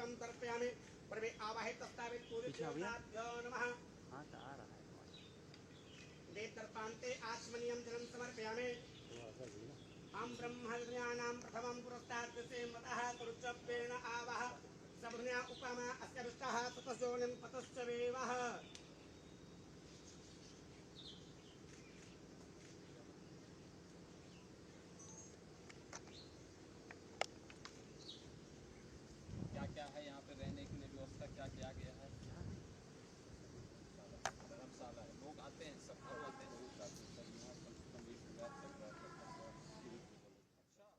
पुष्पं तर्पयामि परमे आवाहित तस्तावित पूज्यताभ्यो नमः। हाँ तो आ रहा है देवतर्पान्ते आचमनीयं जलं समर्पयामि। हम ब्रह्मज्ञानां प्रथमं पुरस्ताद्यसे मतः कुरुच्चप्रेण आवह सबुर्ण्या उपमा अस्य विष्टः ततसोनिं पतश्च वेवः। क्या क्या है यहाँ पे रहने के लिए व्यवस्था क्या किया गया है? धर्मशाला है, लोग आते हैं, सब लोग आते हैं। यहाँ कम से कम 1,000 चल रहा है। अच्छा,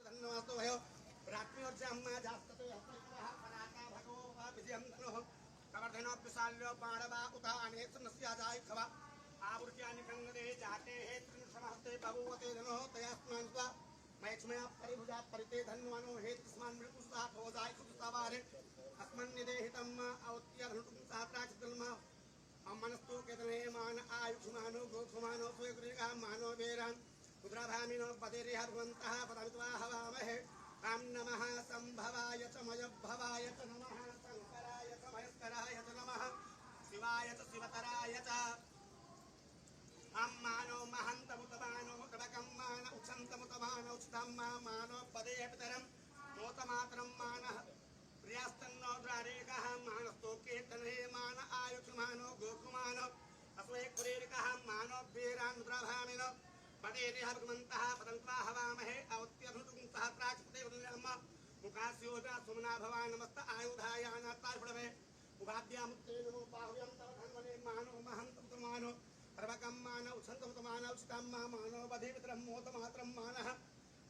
धन्यवादो भयो रात्रि और जम्मा जास्तते हस्तकरः पराका भगो वा विजयं धनुः कवर्धनो विशाल्यो बाणवा उताने समस्याजाय खवा आवृत्यानि कन्नदे जाते हे त्रिसमहस्ते भगवते धनुः तयास्मान् स्वा मैक्ष्मया परिभुजा परिते धन्वनो हे तस्मान् मृत्युसा भोजाय सुतसावारे अस्मन्निदेहितम् औत्त्यधनुटुं सात्राचितल्मा अमनस्तु केतने मान आयुष्मानो गोखमानो स्वेकृका मानो वेरान् रुद्राभामिनो पदेरिह भगवन्तः पदमित्वा हवामहे ॐ नमः संभवाय च मयभवाय च नमः शङ्कराय च महेश्वराय च नमः शिवाय च शिवतराय च मानो महन्तमुतमानो तडकं मान उच्छन्तमुतमानो उचितं मानो पदे पितरं मोतमातरं मानः प्रियास्तन्नो द्वारेकः मानस्तो कीर्तने मान आयुष्मानो गोकुमानो अस्मै कुरेरिकः मानो वीरान् रुद्राभामिनो पदेरिह भगवन्तः पदन्त्वा हवामहे औत्यधुतुं सहस्राक्षते वदन्यम् मुखास्योजा सुमना भवान् नमस्त आयुधायानात्तार्पणवे उभाभ्यामुत्ते नमो बाहुव्यं तव धन्वने मानो महन्तमुतमानो सर्वकं मानव उच्छन्तमुतमानव उचितं मानो बधिमित्रं मोतमात्रं मानः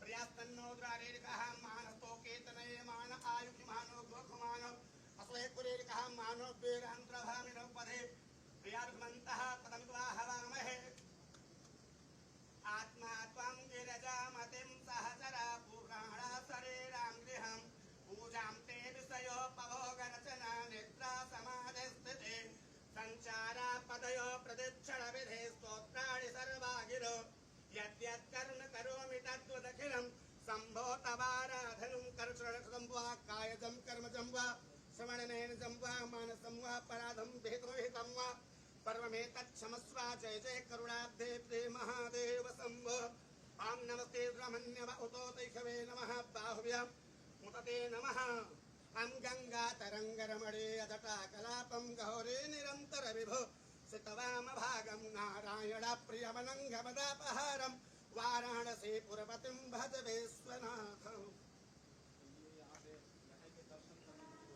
प्रियास्तन्नो द्वारेरिकः मानस्तो केतनये मान आयुष्मानो गोखमानो अस्मै कुरेरिकः मानो वीरान्त्रभामिनो पदे प्रियार्घमन्तः पदमित्वा हवामहे आत्मा त्वं गिरजामतिं सहचरा पुराणा शरीरां गृहं पूजां ते विषयो पभोगरचना निद्रा समाधिस्थिते संचारा पदयो प्रदक्षिणविधे स्तोत्राणि सर्वा गिरो यद्यत्कर्म करोमि तद्वदखिलं शम्भो तवाराधनं कर्षणकृतं वा कायजं कर्मजं वा श्रवणनयनजं वा मानसं वा पराधं भेदोहितं वा परमेतच्छमस्व जय जय करुणाब्धे प्रे महादेव शम्भो ॐ नमस्ते ब्रह्मण्यव उतो तैषवे नमः बाहुव्यं मुतते नमः हम गंगा तरंगरमणे अजटाकलापं गौरे निरंतर विभो सितवाम भागं नारायण प्रियमनंगमदापहारं वाराणसी पुरपतिं भज विश्वनाथम्। यहाँ पे दर्शन करने को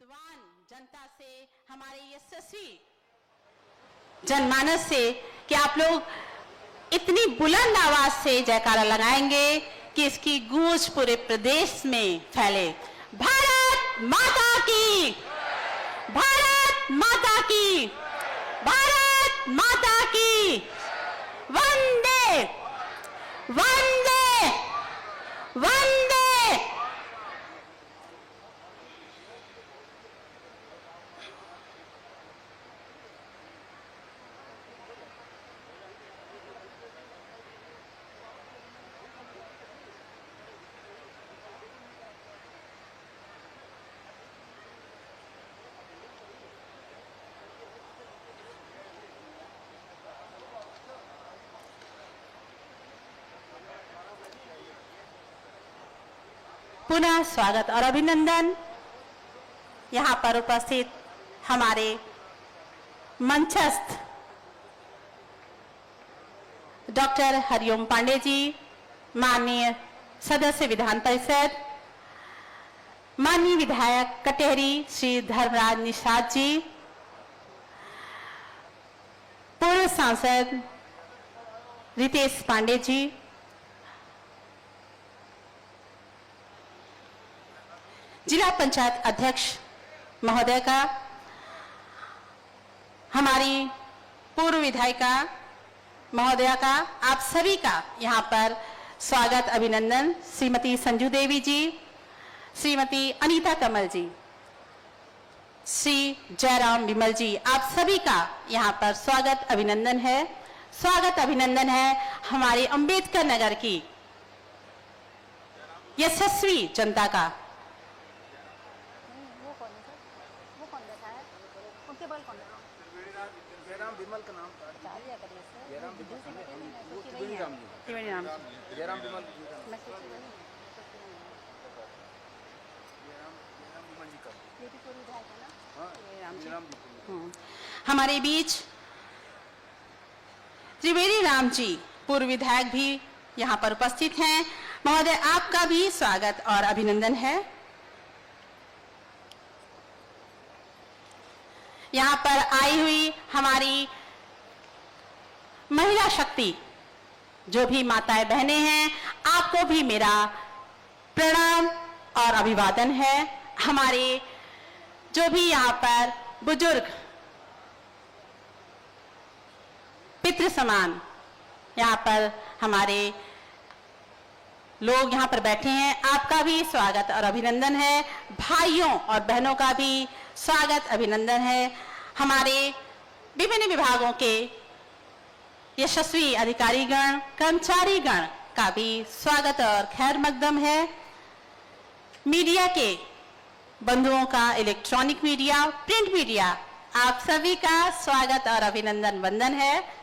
विद्वान जनता से, हमारे यशस्वी जनमानस से कि आप लोग इतनी बुलंद आवाज से जयकारा लगाएंगे कि इसकी गूंज पूरे प्रदेश में फैले। भारत माता की, भारत माता की, भारत माता की, वंदे वंदे वंदे। पुनः स्वागत और अभिनंदन। यहाँ पर उपस्थित हमारे मंचस्थ डॉक्टर हरिओम पांडे जी, माननीय सदस्य विधान परिषद, माननीय विधायक कटेहरी श्री धर्मराज निषाद जी, पूर्व सांसद रितेश पांडे जी, जिला पंचायत अध्यक्ष महोदय का, हमारी पूर्व विधायिका महोदया का, आप सभी का यहाँ पर स्वागत अभिनंदन। श्रीमती संजू देवी जी, श्रीमती अनीता कमल जी, श्री जयराम विमल जी, आप सभी का यहाँ पर स्वागत अभिनंदन है। स्वागत अभिनंदन है हमारे अंबेडकर नगर की यशस्वी जनता का। जयराम विमल का नाम था। जयराम विमल जी का। हमारे बीच त्रिवेणी राम जी, पूर्व विधायक भी यहाँ पर उपस्थित हैं। महोदय, आपका भी स्वागत और अभिनंदन है। यहाँ पर आई हुई हमारी महिला शक्ति, जो भी माताएं बहनें हैं, आपको भी मेरा प्रणाम और अभिवादन है। हमारे जो भी यहाँ पर बुजुर्ग पितृ समान यहाँ पर हमारे लोग यहाँ पर बैठे हैं, आपका भी स्वागत और अभिनंदन है। भाइयों और बहनों का भी स्वागत अभिनंदन है। हमारे विभिन्न विभागों के यशस्वी अधिकारीगण, कर्मचारीगण का भी स्वागत और खैर मकदम है। मीडिया के बंधुओं का, इलेक्ट्रॉनिक मीडिया, प्रिंट मीडिया, आप सभी का स्वागत और अभिनंदन वंदन है।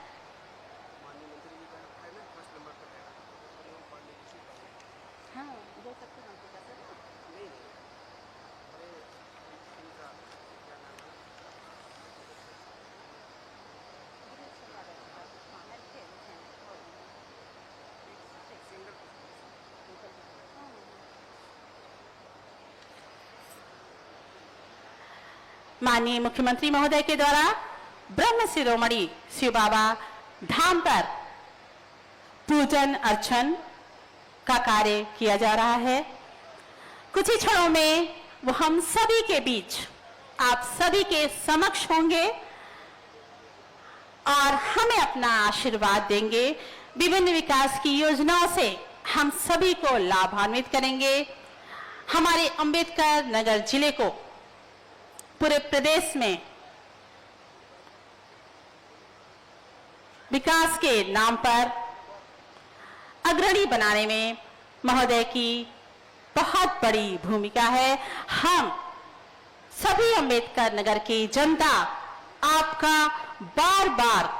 माननीय मुख्यमंत्री महोदय के द्वारा ब्रह्म शिरोमणि शिव बाबा धाम पर पूजन अर्चन का कार्य किया जा रहा है। कुछ ही क्षणों में वो हम सभी के बीच, आप सभी के समक्ष होंगे और हमें अपना आशीर्वाद देंगे। विभिन्न विकास की योजनाओं से हम सभी को लाभान्वित करेंगे। हमारे अंबेडकर नगर जिले को पूरे प्रदेश में विकास के नाम पर अग्रणी बनाने में महोदय की बहुत बड़ी भूमिका है। हम सभी अंबेडकर नगर की जनता आपका बार बार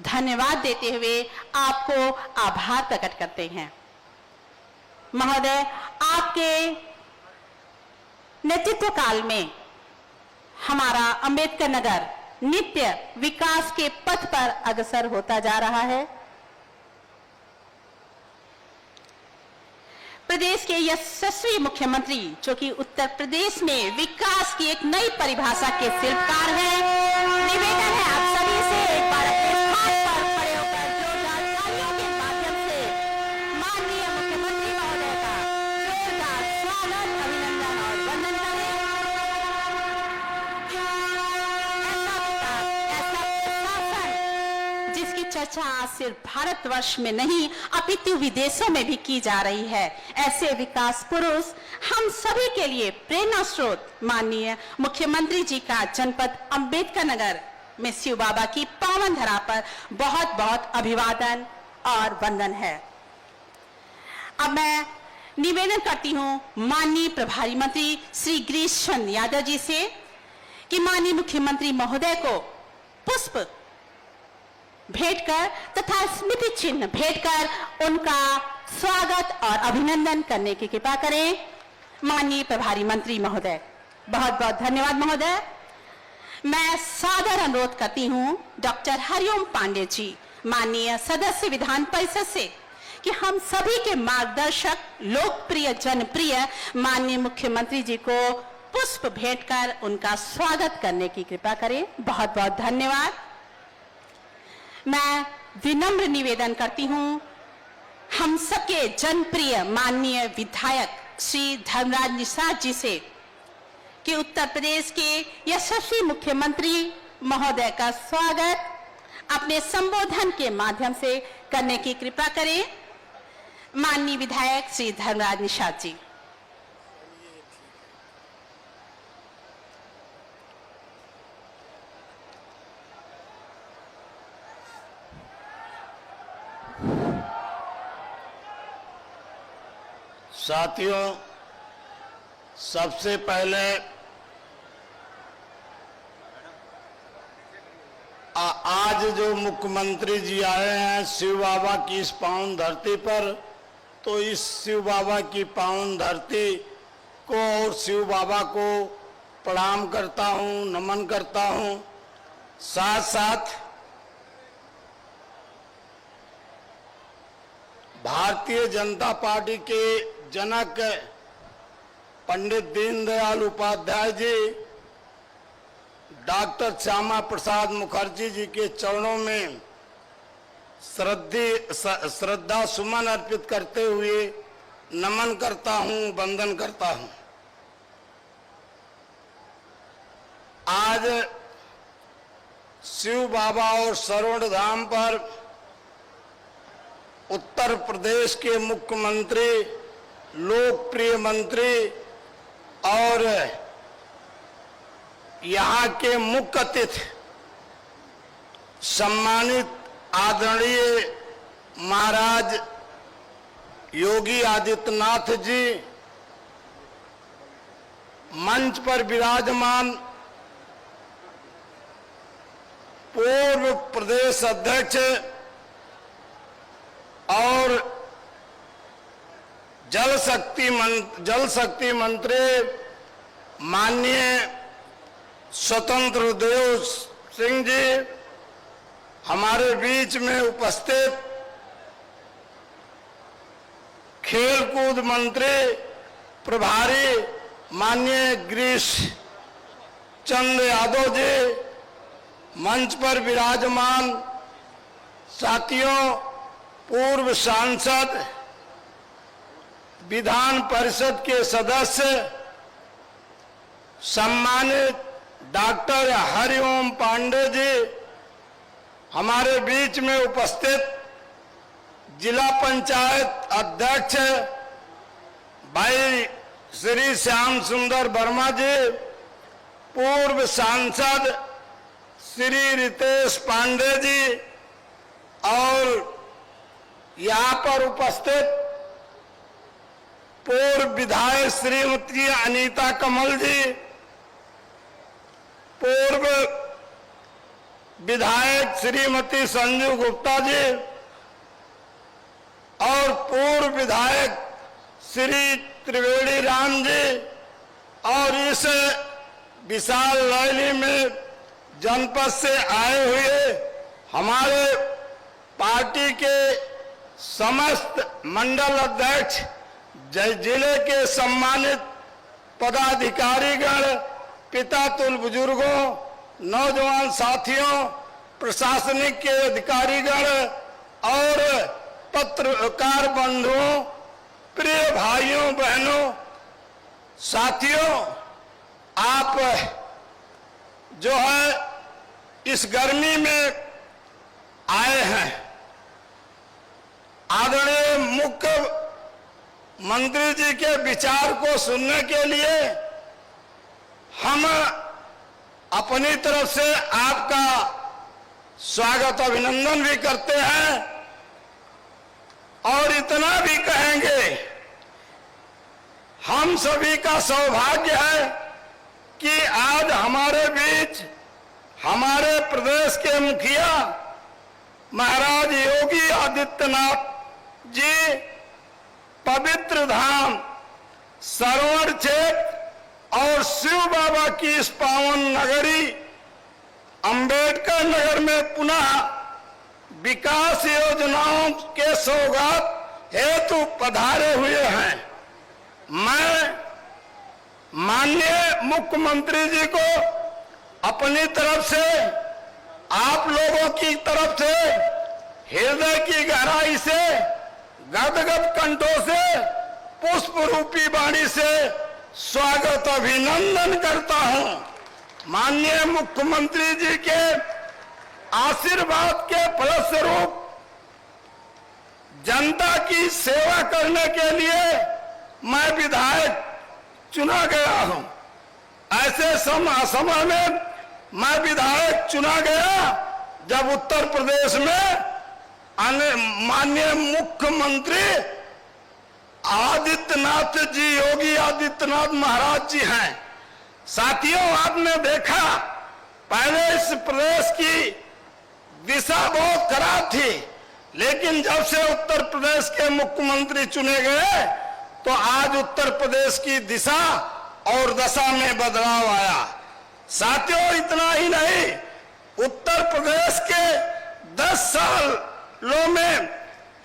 धन्यवाद देते हुए आपको आभार प्रकट करते हैं। महोदय, आपके नेतृत्व काल में हमारा अंबेडकर नगर नित्य विकास के पथ पर अग्रसर होता जा रहा है। प्रदेश के यशस्वी मुख्यमंत्री, जो कि उत्तर प्रदेश में विकास की एक नई परिभाषा के शिल्पकार हैं। निवेदन है आप सभी से एक बार अपने स्थान पर खड़े होकर जोरदार तालियों के माध्यम से माननीय मुख्यमंत्री महोदय का जोरदार स्वागत, अभिनंदन और वंदन करें। ऐसा प्रशासन जिसकी चर्चा आज सिर्फ भारतवर्ष में नहीं अपितु विदेशों में भी की जा रही है, ऐसे विकास पुरुष हम सभी के लिए प्रेरणा स्रोत माननीय मुख्यमंत्री जी का जनपद अंबेडकर नगर में शिव बाबा की पावन धरा पर बहुत बहुत अभिवादन और वंदन है। अब मैं निवेदन करती हूं माननीय प्रभारी मंत्री श्री गिरीश चंद्र यादव जी से कि माननीय मुख्यमंत्री महोदय को पुष्प भेंट कर तथा स्मृति चिन्ह भेंट कर उनका स्वागत और अभिनंदन करने की कृपा करें। माननीय प्रभारी मंत्री महोदय, बहुत बहुत धन्यवाद महोदय। मैं सादर अनुरोध करती हूं डॉक्टर हरिओम पांडे जी, माननीय सदस्य विधान परिषद से, कि हम सभी के मार्गदर्शक लोकप्रिय जनप्रिय माननीय मुख्यमंत्री जी को पुष्प भेंट कर उनका स्वागत करने की कृपा करें। बहुत बहुत धन्यवाद। मैं विनम्र निवेदन करती हूं हम सबके जनप्रिय माननीय विधायक श्री धर्मराज निषाद जी से कि उत्तर प्रदेश के यशस्वी मुख्यमंत्री महोदय का स्वागत अपने संबोधन के माध्यम से करने की कृपा करें। माननीय विधायक श्री धर्मराज निषाद जी। साथियों, सबसे पहले आज जो मुख्यमंत्री जी आए हैं शिव बाबा की इस पावन धरती पर, तो इस शिव बाबा की पावन धरती को और शिव बाबा को प्रणाम करता हूं, नमन करता हूं। साथ साथ भारतीय जनता पार्टी के जनक पंडित दीनदयाल उपाध्याय जी, डॉक्टर श्यामा प्रसाद मुखर्जी जी के चरणों में श्रद्धा सुमन अर्पित करते हुए नमन करता हूं, वंदन करता हूं। आज शिव बाबा और सरवण धाम पर उत्तर प्रदेश के मुख्यमंत्री, लोकप्रिय मंत्री और यहाँ के मुख्य अतिथि सम्मानित आदरणीय महाराज योगी आदित्यनाथ जी, मंच पर विराजमान पूर्व प्रदेश अध्यक्ष और जल शक्ति मंत्री माननीय स्वतंत्र देव सिंह जी, हमारे बीच में उपस्थित खेलकूद मंत्री प्रभारी माननीय गिरीश चंद्र यादव जी, मंच पर विराजमान साथियों, पूर्व सांसद, विधान परिषद के सदस्य, सम्मानित डॉक्टर हरिओम पांडे जी, हमारे बीच में उपस्थित जिला पंचायत अध्यक्ष भाई श्री श्याम सुंदर वर्मा जी, पूर्व सांसद श्री रितेश पांडे जी और यहाँ पर उपस्थित पूर्व विधायक श्रीमती अनीता कमल जी, पूर्व विधायक श्रीमती संजू गुप्ता जी और पूर्व विधायक श्री त्रिवेणी राम जी, और इस विशाल रैली में जनपद से आए हुए हमारे पार्टी के समस्त मंडल अध्यक्ष जिले के सम्मानित पदाधिकारीगण, पिता तुल्य बुजुर्गों, नौजवान साथियों, प्रशासनिक के अधिकारीगण और पत्रकार बंधुओं, प्रिय भाइयों बहनों, साथियों, आप जो है इस गर्मी में आए हैं। आदरणीय मुख्यमंत्री जी के विचार को सुनने के लिए हम अपनी तरफ से आपका स्वागत अभिनंदन भी करते हैं और इतना भी कहेंगे, हम सभी का सौभाग्य है कि आज हमारे बीच हमारे प्रदेश के मुखिया महाराज योगी आदित्यनाथ जी पवित्र धाम सरवण क्षेत्र और शिव बाबा की इस पावन नगरी अंबेडकर नगर में पुनः विकास योजनाओं के सौगात हेतु पधारे हुए हैं। मैं माननीय मुख्यमंत्री जी को अपनी तरफ से, आप लोगों की तरफ से हृदय की गहराई से, गदगद कंठों से, पुष्प रूपी वाणी से स्वागत अभिनंदन करता हूं। माननीय मुख्यमंत्री जी के आशीर्वाद के फलस्वरूप जनता की सेवा करने के लिए मैं विधायक चुना गया हूं। ऐसे समय में मैं विधायक चुना गया जब उत्तर प्रदेश में माननीय मुख्यमंत्री आदित्यनाथ जी, योगी आदित्यनाथ महाराज जी हैं। साथियों, आपने देखा पहले इस प्रदेश की दिशा बहुत खराब थी, लेकिन जब से उत्तर प्रदेश के मुख्यमंत्री चुने गए तो आज उत्तर प्रदेश की दिशा और दशा में बदलाव आया। साथियों, इतना ही नहीं, उत्तर प्रदेश के 10 सालों में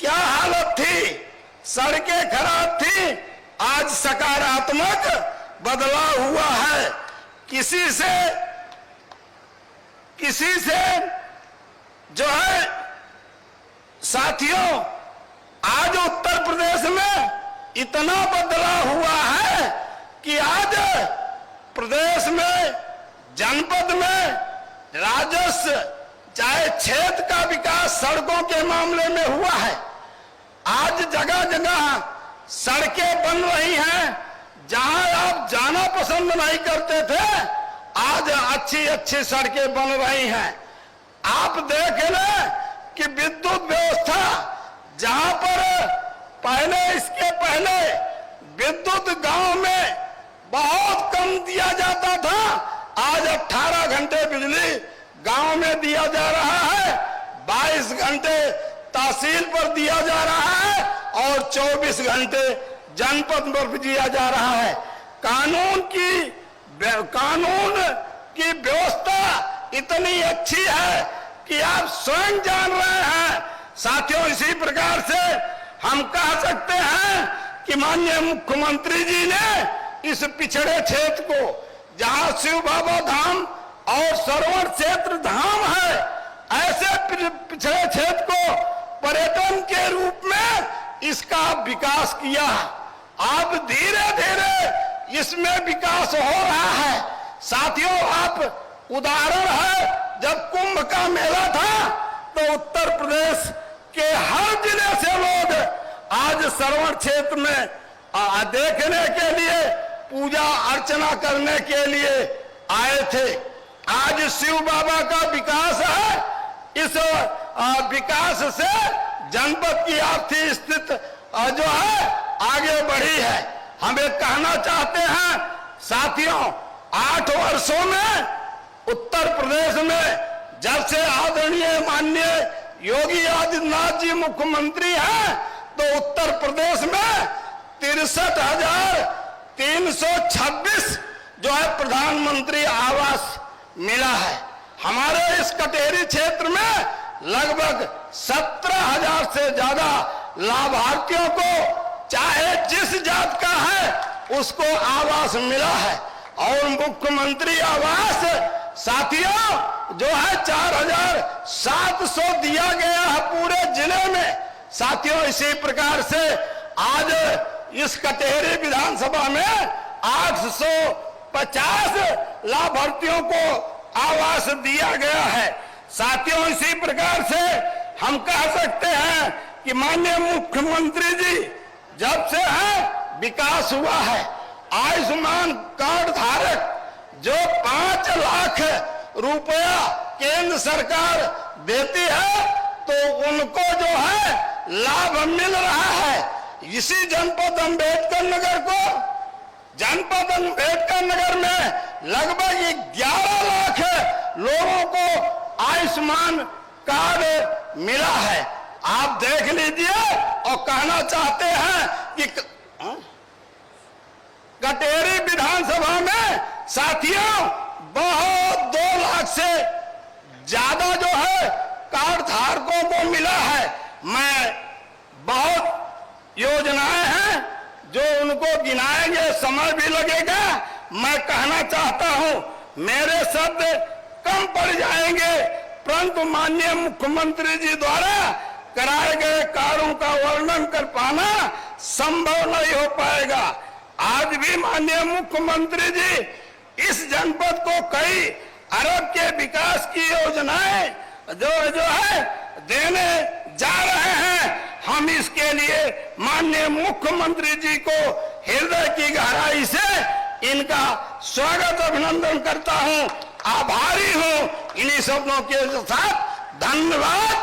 क्या हालत थी, सड़कें खराब थी, आज सकारात्मक बदलाव हुआ है। किसी से जो है साथियों, आज उत्तर प्रदेश में इतना बदलाव हुआ है कि आज प्रदेश में, जनपद में राजस्व, चाहे क्षेत्र का विकास सड़कों के मामले में हुआ है। आज जगह जगह सड़कें बन रही हैं, जहां आप जाना पसंद नहीं करते थे, आज अच्छी अच्छी सड़कें बन रही हैं। आप देखें ना कि विद्युत व्यवस्था, जहां पर पहले, इसके पहले विद्युत गांव में बहुत कम दिया जाता था, आज 18 घंटे बिजली गांव में दिया जा रहा है, 22 घंटे तहसील पर दिया जा रहा है और 24 घंटे जनपद पर दिया जा रहा है। कानून की व्यवस्था इतनी अच्छी है कि आप स्वयं जान रहे हैं। साथियों, इसी प्रकार से हम कह सकते हैं कि माननीय मुख्यमंत्री जी ने इस पिछड़े क्षेत्र को, जहां शिव बाबा धाम और सरवण क्षेत्र धाम है, ऐसे पिछड़े क्षेत्र को पर्यटन के रूप में इसका विकास किया। अब धीरे धीरे इसमें विकास हो रहा है। साथियों, आप उदाहरण है, जब कुंभ का मेला था तो उत्तर प्रदेश के हर जिले से लोग आज सरवण क्षेत्र में देखने के लिए, पूजा अर्चना करने के लिए आए थे। आज शिव बाबा का विकास है। इस विकास से जनपद की आर्थिक स्थिति जो है आगे बढ़ी है। हम एक कहना चाहते हैं साथियों, 8 वर्षों में उत्तर प्रदेश में जब से आदरणीय माननीय योगी आदित्यनाथ जी मुख्यमंत्री हैं, तो उत्तर प्रदेश में 63,326 जो है प्रधानमंत्री आवास मिला है। हमारे इस कटेरी क्षेत्र में लगभग 17,000 से ज्यादा लाभार्थियों को चाहे जिस जात का है उसको आवास मिला है। और मुख्यमंत्री आवास साथियों जो है 4700 दिया गया है पूरे जिले में। साथियों इसी प्रकार से आज इस कटेहरी विधानसभा में 850 लाभार्थियों को आवास दिया गया है। साथियों इसी प्रकार से हम कह सकते हैं कि माननीय मुख्यमंत्री जी जब से है विकास हुआ है। आयुष्मान कार्ड धारक जो 5 लाख रुपया केंद्र सरकार देती है तो उनको जो है लाभ मिल रहा है। इसी जनपद अंबेडकर नगर को जनपद अंबेडकर नगर में लगभग 11 लाख लोगों को आयुष्मान कार्ड मिला है। आप देख लीजिए और कहना चाहते हैं कि कटेहरी विधानसभा में साथियों बहुत 2 लाख से ज्यादा जो है कार्ड धारकों को मिला है। मैं बहुत योजनाएं हैं जो उनको गिनाएंगे, समय भी लगेगा। मैं कहना चाहता हूं मेरे शब्द कम पड़ जाएंगे, परंतु माननीय मुख्यमंत्री जी द्वारा कराए गए कार्यों का वर्णन कर पाना संभव नहीं हो पाएगा। आज भी माननीय मुख्यमंत्री जी इस जनपद को कई अरब के विकास की योजनाएं जो है देने जा रहे हैं। हम इसके लिए माननीय मुख्यमंत्री जी को हृदय की गहराई से इनका स्वागत अभिनंदन करता हूं, आभारी हूं। इन्हीं शब्दों के साथ धन्यवाद।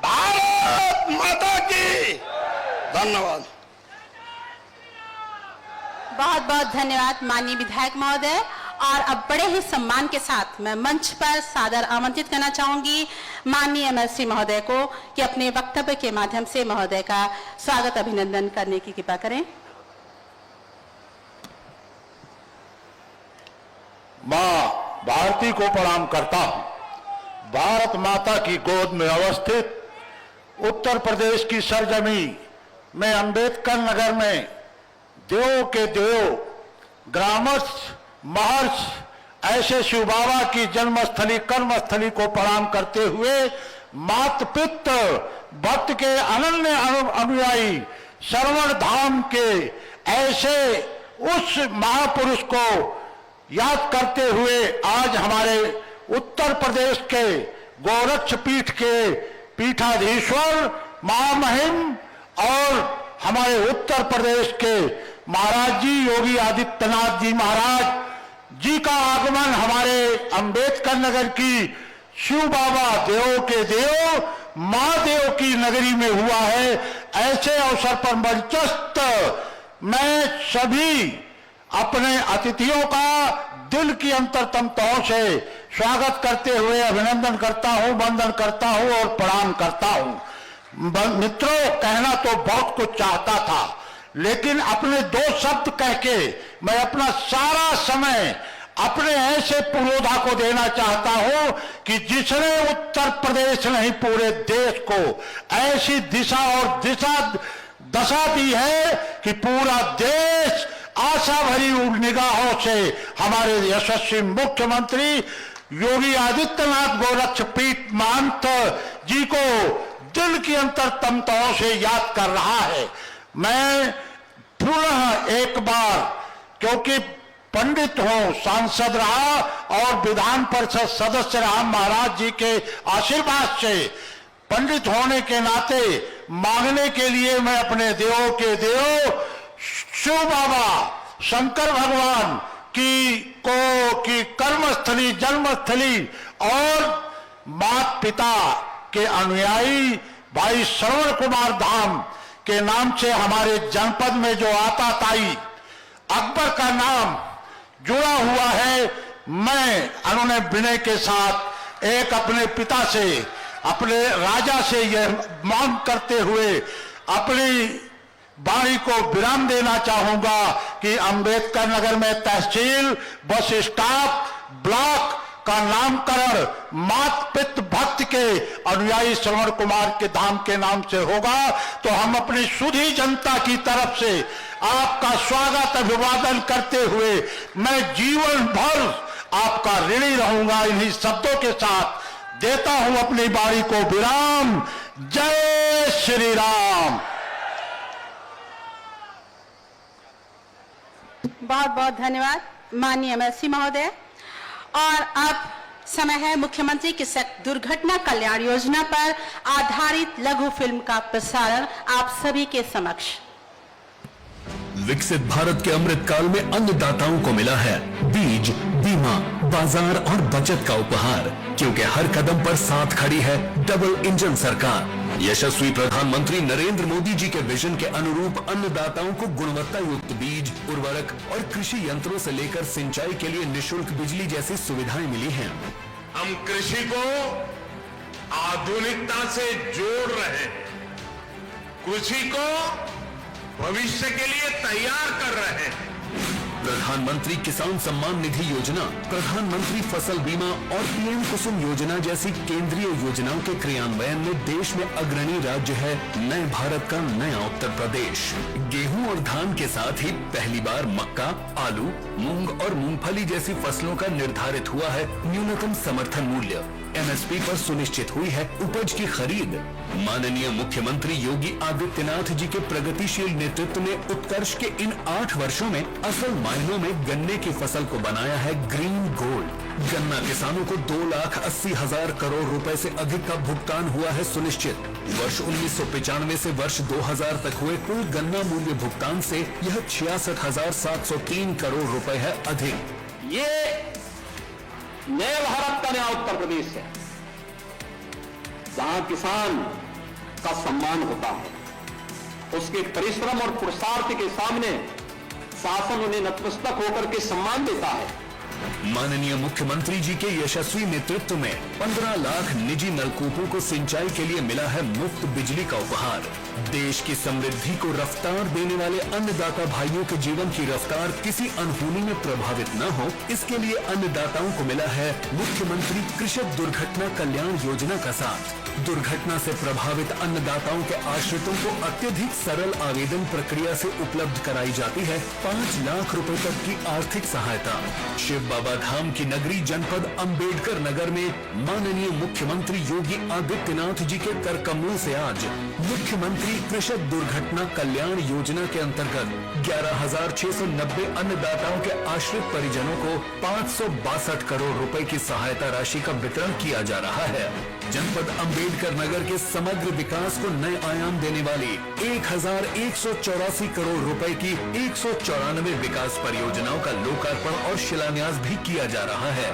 भारत माता की धन्यवाद। बहुत बहुत धन्यवाद माननीय विधायक महोदय। और अब बड़े ही सम्मान के साथ मैं मंच पर सादर आमंत्रित करना चाहूंगी माननीय एमएलसी महोदय को कि अपने वक्तव्य के माध्यम से महोदय का स्वागत अभिनंदन करने की कृपा करें। मां भारती को प्रणाम करता हूं। भारत माता की गोद में अवस्थित उत्तर प्रदेश की सरजमी में अंबेडकर नगर में देव के देव ग्रामस्थ महर्षि ऐसे शिव बाबा की जन्मस्थली कर्मस्थली को प्रणाम करते हुए मात पिता भक्त के अनन्य अनुयायी श्रवण धाम के ऐसे उस महापुरुष को याद करते हुए आज हमारे उत्तर प्रदेश के गोरक्ष पीठ के पीठाधीश्वर महामहिम और हमारे उत्तर प्रदेश के महाराज जी योगी आदित्यनाथ जी महाराज जी का आगमन हमारे अंबेडकर नगर की शिव बाबा देव के देव महादेव की नगरी में हुआ है। ऐसे अवसर पर मंचस्थ मैं सभी अपने अतिथियों का दिल की अंतरतम तौर से स्वागत करते हुए अभिनंदन करता हूं, वंदन करता हूं और प्रणाम करता हूं। मित्रों, कहना तो बहुत कुछ चाहता था, लेकिन अपने 2 शब्द कह के मैं अपना सारा समय अपने ऐसे पुरोधा को देना चाहता हूं कि जिसने उत्तर प्रदेश नहीं पूरे देश को ऐसी दिशा और दशा दी है कि पूरा देश आशा भरी निगाहों से हमारे यशस्वी मुख्यमंत्री योगी आदित्यनाथ गोरक्ष पीठ महंत जी को दिल की अंतरतमताओं से याद कर रहा है। मैं पुनः एक बार, क्योंकि पंडित हूं, सांसद रहा और विधान परिषद सदस्य रहा, महाराज जी के आशीर्वाद से पंडित होने के नाते मांगने के लिए मैं अपने देवों के देव शिव बाबा शंकर भगवान की कर्मस्थली जन्मस्थली और माता पिता के अनुयायी भाई श्रवण कुमार धाम के नाम से हमारे जनपद में जो आता ताई अकबर का नाम जुड़ा हुआ है। मैं अनुनय विनय के साथ एक अपने पिता से, अपने राजा से यह मांग करते हुए अपनी वाणी को विराम देना चाहूंगा कि अंबेडकर नगर में तहसील, बस स्टॉप, ब्लॉक का नामकरण मात पितृ भक्त के अनुयायी श्रवण कुमार के धाम के नाम से होगा, तो हम अपनी सुधी जनता की तरफ से आपका स्वागत अभिवादन करते हुए मैं जीवन भर आपका ऋणी रहूंगा। इन्हीं शब्दों के साथ देता हूं अपनी बारी को विराम। जय श्री राम। बहुत बहुत धन्यवाद माननीय एमएलसी महोदय। और अब समय है मुख्यमंत्री कृषक दुर्घटना कल्याण योजना पर आधारित लघु फिल्म का प्रसारण आप सभी के समक्ष। विकसित भारत के अमृत काल में अन्नदाताओं को मिला है बीज, बीमा, बाजार और बचत का उपहार, क्योंकि हर कदम पर साथ खड़ी है डबल इंजन सरकार। यशस्वी प्रधानमंत्री नरेंद्र मोदी जी के विजन के अनुरूप अन्नदाताओं को गुणवत्ता युक्त बीज, उर्वरक और कृषि यंत्रों से लेकर सिंचाई के लिए निःशुल्क बिजली जैसी सुविधाएं मिली हैं। हम कृषि को आधुनिकता से जोड़ रहे हैं, कृषि को भविष्य के लिए तैयार कर रहे हैं। प्रधानमंत्री किसान सम्मान निधि योजना, प्रधानमंत्री फसल बीमा और पीएम कुसुम योजना जैसी केंद्रीय योजनाओं के क्रियान्वयन में देश में अग्रणी राज्य है नए भारत का नया उत्तर प्रदेश। गेहूं और धान के साथ ही पहली बार मक्का, आलू, मूंग और मूंगफली जैसी फसलों का निर्धारित हुआ है न्यूनतम समर्थन मूल्य। एमएसपी पर सुनिश्चित हुई है उपज की खरीद। माननीय मुख्यमंत्री योगी आदित्यनाथ जी के प्रगतिशील नेतृत्व में उत्कर्ष के इन 8 वर्षों में असल मायनों में गन्ने की फसल को बनाया है ग्रीन गोल्ड। गन्ना किसानों को 2,80,000 करोड़ रुपए से अधिक का भुगतान हुआ है सुनिश्चित। वर्ष 1995 से वर्ष 2000 तक हुए कुल गन्ना मूल्य भुगतान से यह 66,703 करोड़ रुपए है अधिक। ये नए भारत का नया उत्तर प्रदेश है, जहां किसान का सम्मान होता है, उसके परिश्रम और पुरुषार्थ के सामने शासन उन्हें नतमस्तक होकर के सम्मान देता है। माननीय मुख्यमंत्री जी के यशस्वी नेतृत्व में 15 लाख निजी नलकूपों को सिंचाई के लिए मिला है मुफ्त बिजली का उपहार। देश की समृद्धि को रफ्तार देने वाले अन्नदाता भाइयों के जीवन की रफ्तार किसी अनहोनी में प्रभावित न हो, इसके लिए अन्नदाताओं को मिला है मुख्यमंत्री कृषक दुर्घटना कल्याण योजना का साथ। दुर्घटना से प्रभावित अन्नदाताओं के आश्रितों को अत्यधिक सरल आवेदन प्रक्रिया से उपलब्ध कराई जाती है 5 लाख रुपए तक की आर्थिक सहायता। शिव बाबा धाम की नगरी जनपद अंबेडकर नगर में माननीय मुख्यमंत्री योगी आदित्यनाथ जी के कर कमलों से आज मुख्यमंत्री कृषक दुर्घटना कल्याण योजना के अंतर्गत 11,690 अन्नदाताओं के आश्रित परिजनों को 562 करोड़ रुपए की सहायता राशि का वितरण किया जा रहा है। जनपद अंबेडकर नगर के समग्र विकास को नए आयाम देने वाली 1,184 करोड़ रुपए की 194 विकास परियोजनाओं का लोकार्पण और शिलान्यास भी किया जा रहा है।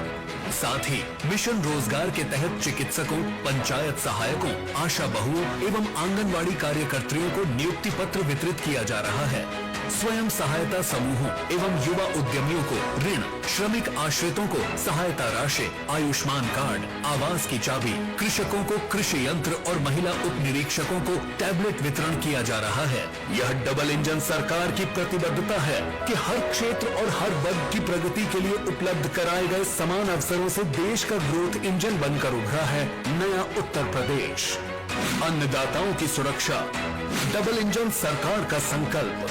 साथ ही मिशन रोजगार के तहत चिकित्सकों, पंचायत सहायकों, आशा बहुओं एवं आंगनवाड़ी कार्यकर्त्रियों को नियुक्ति पत्र वितरित किया जा रहा है। स्वयं सहायता समूहों एवं युवा उद्यमियों को ऋण, श्रमिक आश्रितों को सहायता राशि, आयुष्मान कार्ड, आवास की चाबी, कृषकों को कृषि यंत्र और महिला उप निरीक्षकों को टैबलेट वितरण किया जा रहा है। यह डबल इंजन सरकार की प्रतिबद्धता है कि हर क्षेत्र और हर वर्ग की प्रगति के लिए उपलब्ध कराए गए समान अवसरों से देश का ग्रोथ इंजन बनकर उभरा है नया उत्तर प्रदेश। अन्नदाताओं की सुरक्षा, डबल इंजन सरकार का संकल्प।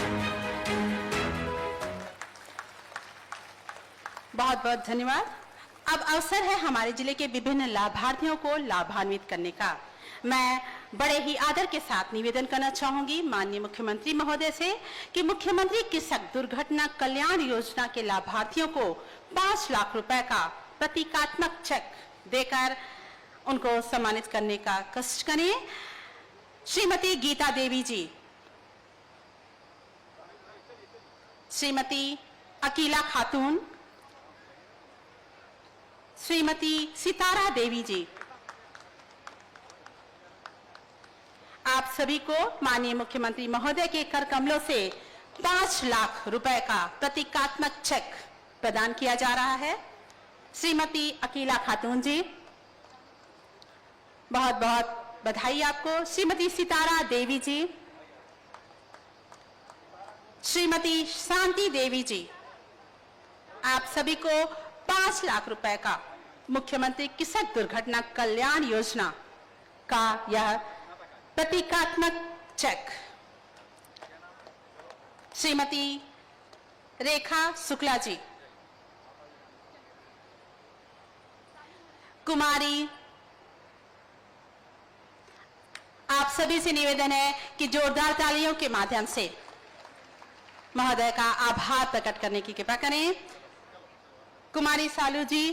बहुत बहुत धन्यवाद। अब अवसर है हमारे जिले के विभिन्न लाभार्थियों को लाभान्वित करने का। मैं बड़े ही आदर के साथ निवेदन करना चाहूंगी माननीय मुख्यमंत्री महोदय से कि मुख्यमंत्री कृषक दुर्घटना कल्याण योजना के लाभार्थियों को 5 लाख रुपए का प्रतीकात्मक चेक देकर उनको सम्मानित करने का कष्ट करें। श्रीमती गीता देवी जी, श्रीमती अकीला खातून, श्रीमती सितारा देवी जी, आप सभी को माननीय मुख्यमंत्री महोदय के कर कमलों से 5 लाख रुपए का प्रतीकात्मक चेक प्रदान किया जा रहा है। श्रीमती अकीला खातून जी, बहुत बहुत बधाई आपको। श्रीमती सितारा देवी जी, श्रीमती शांति देवी जी, आप सभी को 5 लाख रुपए का मुख्यमंत्री कृषक दुर्घटना कल्याण योजना का यह प्रतीकात्मक चेक श्रीमती रेखा शुक्ला जी, कुमारी, आप सभी से निवेदन है कि जोरदार तालियों के माध्यम से महोदय का आभार प्रकट करने की कृपा करें। कुमारी सालू जी,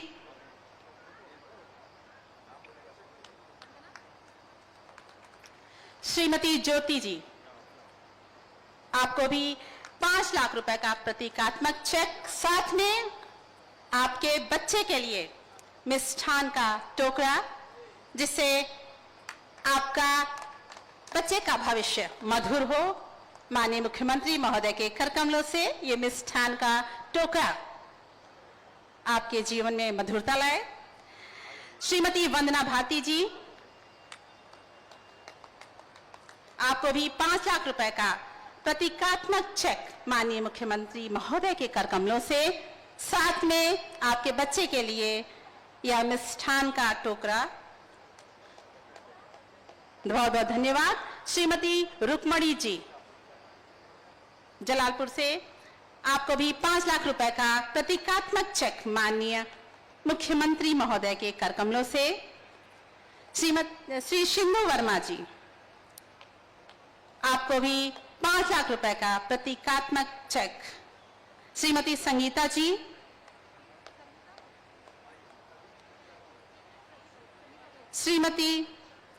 श्रीमती ज्योति जी, आपको भी 5 लाख रुपए का प्रतीकात्मक चेक, साथ में आपके बच्चे के लिए मिष्ठान का टोकरा, जिससे आपका बच्चे का भविष्य मधुर हो। माननीय मुख्यमंत्री महोदय के कर कमलों से ये मिष्ठान का टोकरा आपके जीवन में मधुरता लाए। श्रीमती वंदना भारती जी, आपको भी 5 लाख रुपए का प्रतीकात्मक चेक माननीय मुख्यमंत्री महोदय के कर कमलों से, साथ में आपके बच्चे के लिए यह मिष्ठान का टोकरा। बहुत बहुत धन्यवाद। श्रीमती रुक्मणी जी जलालपुर से, आपको भी 5 लाख रुपए का प्रतीकात्मक चेक माननीय मुख्यमंत्री महोदय के कर कमलों से। श्री सिंधु वर्मा जी, आपको भी 5 लाख रुपए का प्रतीकात्मक चेक। श्रीमती संगीता जी, श्रीमती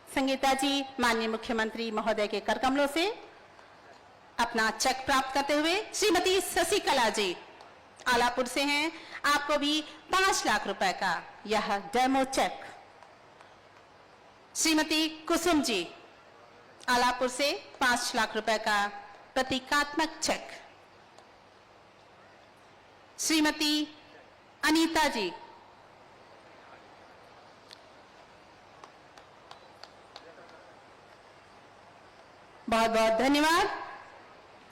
संगीता जी माननीय मुख्यमंत्री महोदय के कर कमलों से अपना चेक प्राप्त करते हुए। श्रीमती शशिकला जी आलापुर से हैं, आपको भी 5 लाख रुपए का यह डेमो चेक। श्रीमती कुसुम जी आलापुर से 5 लाख रुपए का प्रतीकात्मक चेक। श्रीमती अनीता जी, बहुत बहुत धन्यवाद।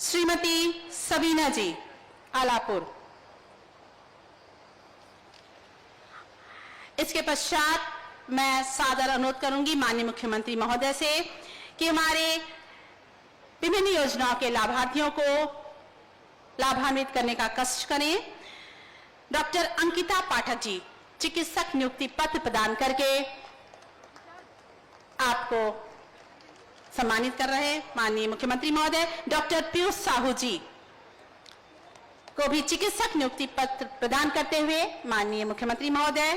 श्रीमती सबीना जी आलापुर। इसके पश्चात मैं सादर अनुरोध करूंगी माननीय मुख्यमंत्री महोदय से कि हमारे विभिन्न योजनाओं के लाभार्थियों को लाभान्वित करने का कष्ट करें। डॉक्टर अंकिता पाठक जी चिकित्सक नियुक्ति पत्र प्रदान करके आपको सम्मानित कर रहे हैं माननीय मुख्यमंत्री महोदय। डॉक्टर पीयूष साहू जी को भी चिकित्सक नियुक्ति पत्र प्रदान करते हुए माननीय मुख्यमंत्री महोदय।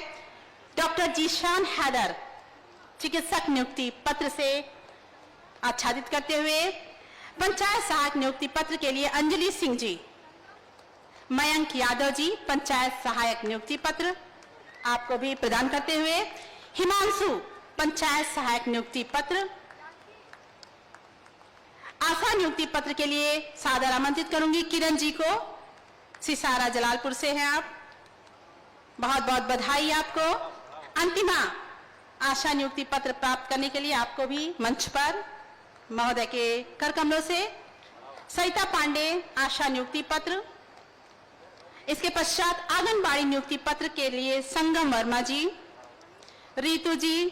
डॉक्टर जीशान हैदर चिकित्सक नियुक्ति पत्र से आच्छादित करते हुए। पंचायत सहायक नियुक्ति पत्र के लिए अंजलि सिंह जी। मयंक यादव जी पंचायत सहायक नियुक्ति पत्र आपको भी प्रदान करते हुए। हिमांशु पंचायत सहायक नियुक्ति पत्र। आशा नियुक्ति पत्र के लिए सादर आमंत्रित करूंगी किरण जी को। सिसारा जलालपुर से हैं आप, बहुत बहुत बधाई आपको। अंतिमा आशा नियुक्ति पत्र प्राप्त करने के लिए आपको भी मंच पर महोदय के कर कमलों से। सरिता पांडे आशा नियुक्ति पत्र। इसके पश्चात आंगनबाड़ी नियुक्ति पत्र के लिए संगम वर्मा जी, रीतू जी,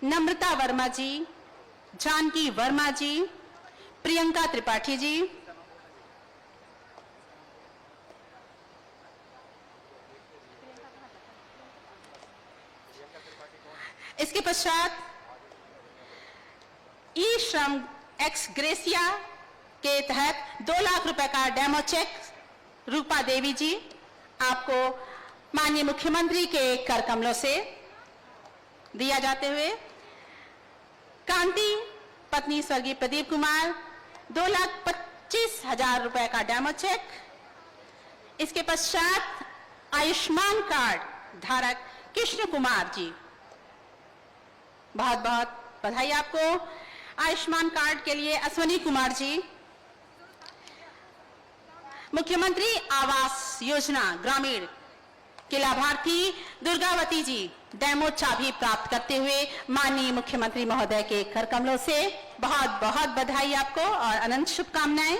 नम्रता वर्मा जी, जानकी वर्मा जी, प्रियंका त्रिपाठी जी। इसके पश्चात ई श्रम एक्स ग्रेसिया के तहत 2 लाख रुपए का डेमो चेक रूपा देवी जी आपको माननीय मुख्यमंत्री के कर कमलों से दिया जाते हुए। कांति पत्नी स्वर्गीय प्रदीप कुमार 2,25,000 रुपए का डेमो चेक। इसके पश्चात आयुष्मान कार्ड धारक कृष्ण कुमार जी, बहुत बहुत बधाई आपको। आयुष्मान कार्ड के लिए अश्वनी कुमार जी। मुख्यमंत्री आवास योजना ग्रामीण के लाभार्थी दुर्गावती जी डेमो चाबी प्राप्त करते हुए माननीय मुख्यमंत्री महोदय के कर कमलों से बहुत बहुत बधाई आपको और अनंत शुभकामनाएं।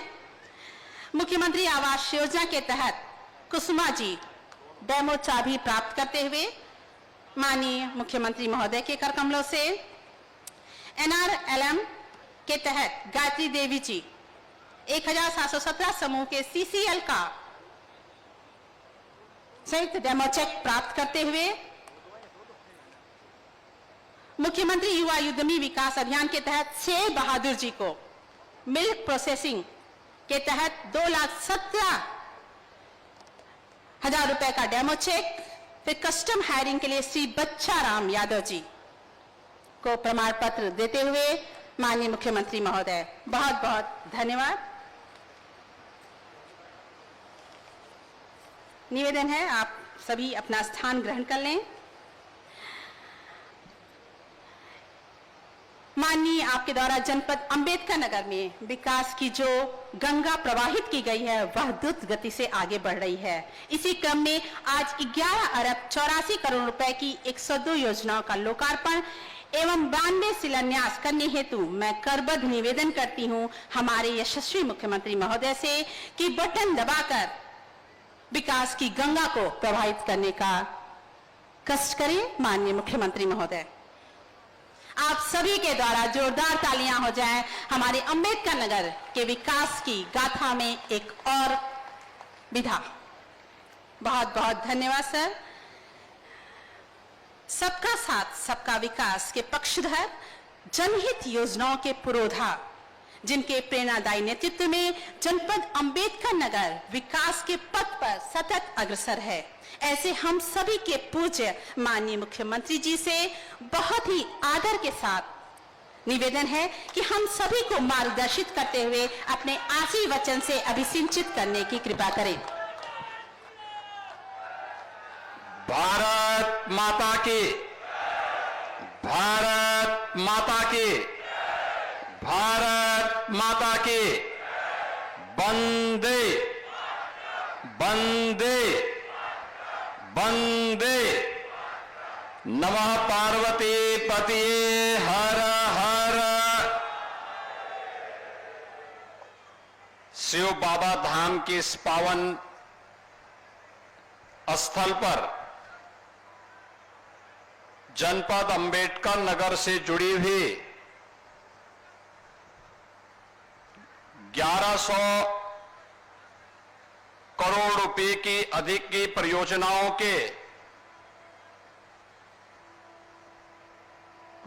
मुख्यमंत्री आवास योजना के तहत कुसुमा जी डेमो चाबी प्राप्त करते हुए माननीय मुख्यमंत्री महोदय के कर कमलों से NRLM के तहत गायत्री देवी जी 1717 समूह के CCL का संयुक्त डेमो चेक प्राप्त करते हुए मुख्यमंत्री युवा उद्यमी विकास अभियान के तहत शेर बहादुर जी को मिल्क प्रोसेसिंग के तहत 2,17,000 रुपए का डेमो चेक, फिर कस्टम हायरिंग के लिए श्री बच्चा राम यादव जी को प्रमाण पत्र देते हुए माननीय मुख्यमंत्री महोदय बहुत बहुत धन्यवाद। निवेदन है आप सभी अपना स्थान ग्रहण कर लें। माननीय आपके द्वारा जनपद अंबेडकर नगर में विकास की जो गंगा प्रवाहित की गई है वह द्रुत गति से आगे बढ़ रही है। इसी क्रम में आज 11 अरब 84 करोड़ रुपए की 102 योजनाओं का लोकार्पण एवं 92 शिलान्यास करने हेतु मैं करबद्ध निवेदन करती हूं हमारे यशस्वी मुख्यमंत्री महोदय से कि बटन दबाकर विकास की गंगा को प्रवाहित करने का कष्ट करें। माननीय मुख्यमंत्री महोदय, आप सभी के द्वारा जोरदार तालियां हो जाएं हमारे अंबेडकर नगर के विकास की गाथा में एक और विधा। बहुत बहुत धन्यवाद सर। सबका साथ सबका विकास के पक्षधर, जनहित योजनाओं के पुरोधा, जिनके प्रेरणादायी नेतृत्व में जनपद अंबेडकर नगर विकास के पथ पर सतत अग्रसर है, ऐसे हम सभी के पूज्य माननीय मुख्यमंत्री जी से बहुत ही आदर के साथ निवेदन है कि हम सभी को मार्गदर्शित करते हुए अपने आशीर्वचन से अभिसिंचित करने की कृपा करें। भारत माता की, भारत माता की, भारत माता की, वंदे वंदे वंदे। नमः पार्वती पतिये हर हर। शिव बाबा धाम के इस पावन स्थल पर जनपद अंबेडकर नगर से जुड़ी हुई 1100 करोड़ रुपए की अधिक की परियोजनाओं के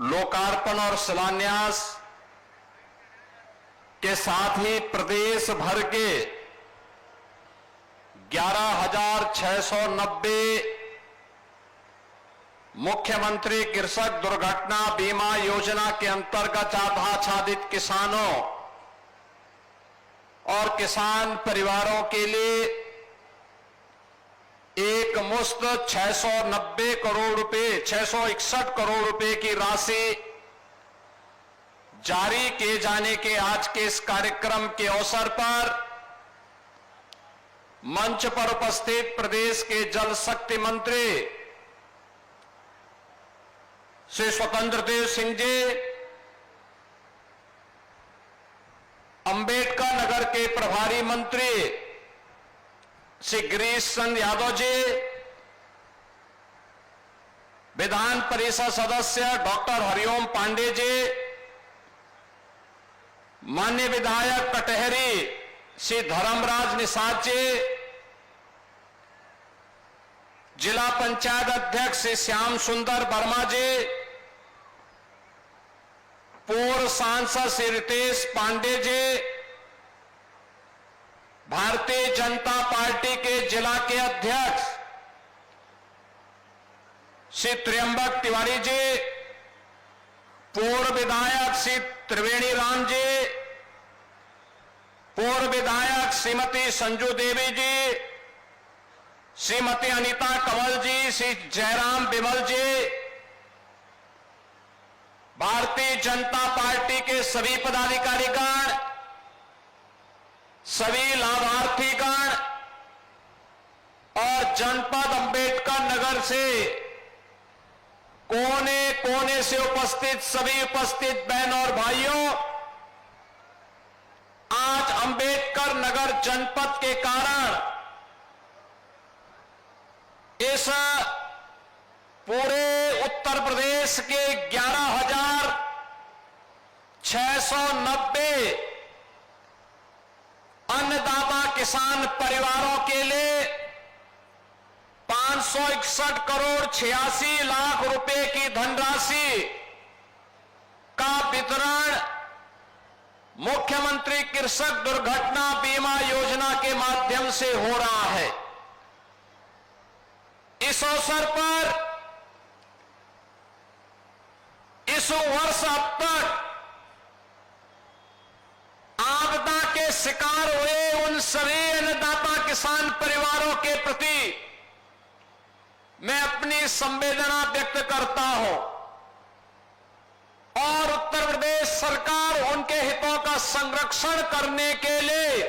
लोकार्पण और शिलान्यास के साथ ही प्रदेश भर के 11,690 मुख्यमंत्री कृषक दुर्घटना बीमा योजना के अंतर्गत आच्छादित किसानों और किसान परिवारों के लिए एक मुश्त 690 करोड़ रुपए 661 करोड़ रुपए की राशि जारी किए जाने के आज के इस कार्यक्रम के अवसर पर मंच पर उपस्थित प्रदेश के जल शक्ति मंत्री श्री स्वतंत्र देव सिंह जी, अंबेडकर नगर के प्रभारी मंत्री श्री गिरीश चंद्र यादव जी, विधान परिषद सदस्य डॉक्टर हरिओम पांडे जी, माननीय विधायक कटहरी श्री धर्मराज निषाद जी, जिला पंचायत अध्यक्ष श्री श्याम सुंदर वर्मा जी, पूर्व सांसद श्री रितेश पांडे जी, भारतीय जनता पार्टी के जिला के अध्यक्ष श्री त्रियंबक तिवारी जी, पूर्व विधायक श्री त्रिवेणी राम जी, पूर्व विधायक श्रीमती संजू देवी जी, श्रीमती अनीता कंवल जी, श्री जयराम बिमल जी, भारतीय जनता पार्टी के सभी पदाधिकारीगण, सभी लाभार्थीगण और जनपद अंबेडकर नगर से कोने कोने से उपस्थित सभी उपस्थित बहन और भाइयों, आज अंबेडकर नगर जनपद के कारण इस पूरे उत्तर प्रदेश के 11,690 अन्नदाता किसान परिवारों के लिए 561 करोड़ 86 लाख रुपए की धनराशि का वितरण मुख्यमंत्री कृषक दुर्घटना बीमा योजना के माध्यम से हो रहा है। इस अवसर पर इस वर्ष अब तक आपदा के शिकार हुए उन सभी अन्नदाता किसान परिवारों के प्रति मैं अपनी संवेदना व्यक्त करता हूं और उत्तर प्रदेश सरकार उनके हितों का संरक्षण करने के लिए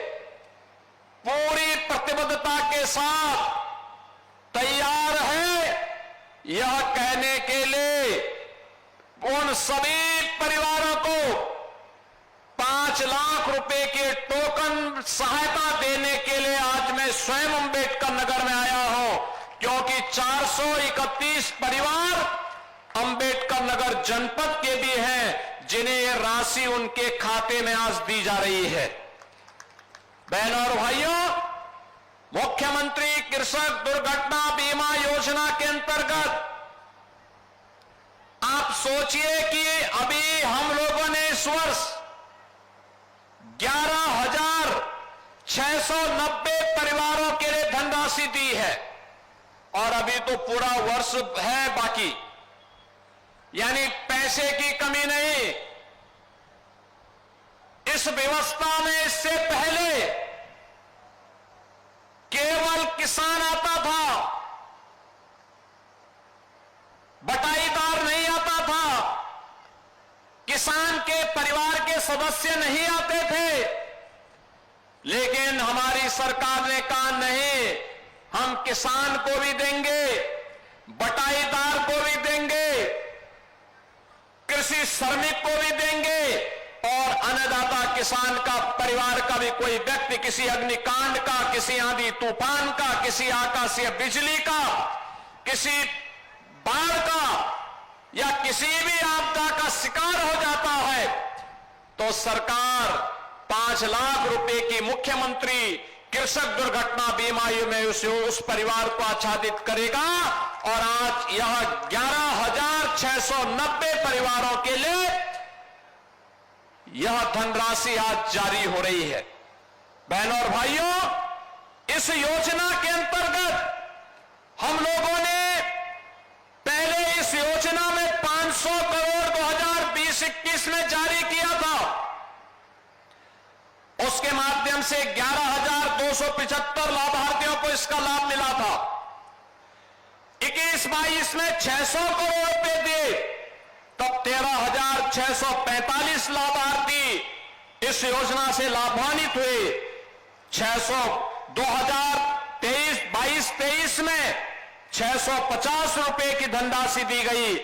पूरी प्रतिबद्धता के साथ तैयार है। यह कहने के लिए उन सभी परिवारों को 5 लाख रुपए के टोकन सहायता देने के लिए आज मैं स्वयं अंबेडकर नगर में आया हूं, क्योंकि 431 परिवार अंबेडकर नगर जनपद के भी हैं जिन्हें यह राशि उनके खाते में आज दी जा रही है। बहनों और भाइयों, मुख्यमंत्री कृषक दुर्घटना बीमा योजना के अंतर्गत आप सोचिए कि अभी हम लोगों ने इस वर्ष 11,690 परिवारों के लिए धनराशि दी है और अभी तो पूरा वर्ष है बाकी, यानी पैसे की कमी नहीं। इस व्यवस्था में इससे पहले केवल किसान आता था, बटाईदार नहीं आता था, किसान के परिवार के सदस्य नहीं आते थे। लेकिन हमारी सरकार ने कहा नहीं, हम किसान को भी देंगे, बटाईदार को भी देंगे, कृषि श्रमिक को भी देंगे और अन्नदाता किसान का परिवार का भी कोई व्यक्ति किसी अग्निकांड का, किसी आंधी तूफान का, किसी आकाशीय बिजली का, किसी बाढ़ का या किसी भी आपदा का शिकार हो जाता है तो सरकार 5 लाख रुपए की मुख्यमंत्री कृषक दुर्घटना बीमा में उस परिवार को आच्छादित करेगा और आज यह 11,690 परिवारों के लिए यह धनराशि आज जारी हो रही है। बहनों और भाइयों, इस योजना के अंतर्गत हम लोगों ने पहले इस योजना में 500 करोड़ 2020-21 में जारी किया था। उसके माध्यम से 11,275 लाभार्थियों को इसका लाभ मिला था। 21-22 में 600 करोड़ रुपए दिए, तब 13,645 लाभार्थी इस योजना से लाभान्वित हुए। 2022-23 में 650 रुपए की धनराशि दी गई।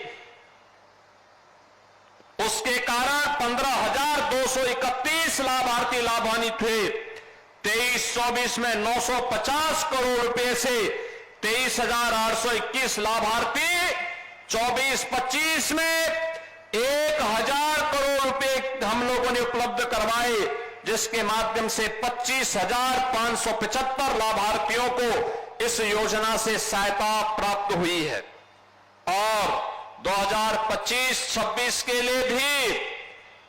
उसके कारण 15,231 लाभार्थी लाभान्वित हुए। 23-24 में 950 करोड़ रुपए से 23,821 लाभार्थी, 24-25 में 1,000 करोड़ रुपए हम लोगों ने उपलब्ध करवाए, जिसके माध्यम से 25,575 लाभार्थियों को इस योजना से सहायता प्राप्त हुई है। और 2025-26 के लिए भी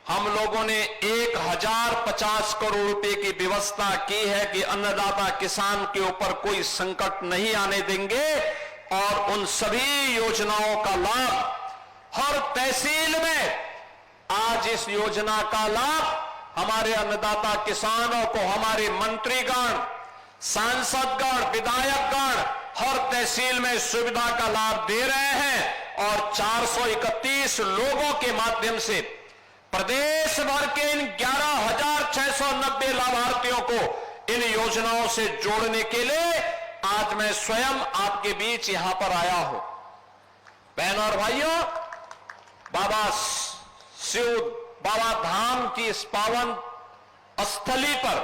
हम लोगों ने 1,050 करोड़ रुपए की व्यवस्था की है कि अन्नदाता किसान के ऊपर कोई संकट नहीं आने देंगे और उन सभी योजनाओं का लाभ हर तहसील में आज इस योजना का लाभ हमारे अन्नदाता किसानों को हमारे मंत्रीगण, सांसदगण, विधायकगण हर तहसील में सुविधा का लाभ दे रहे हैं और 431 लोगों के माध्यम से प्रदेश भर के इन 11,690 लाभार्थियों को इन योजनाओं से जोड़ने के लिए आज मैं स्वयं आपके बीच यहां पर आया हूं। बहनों और भाइयों, बाबा धाम की इस पावन स्थली पर,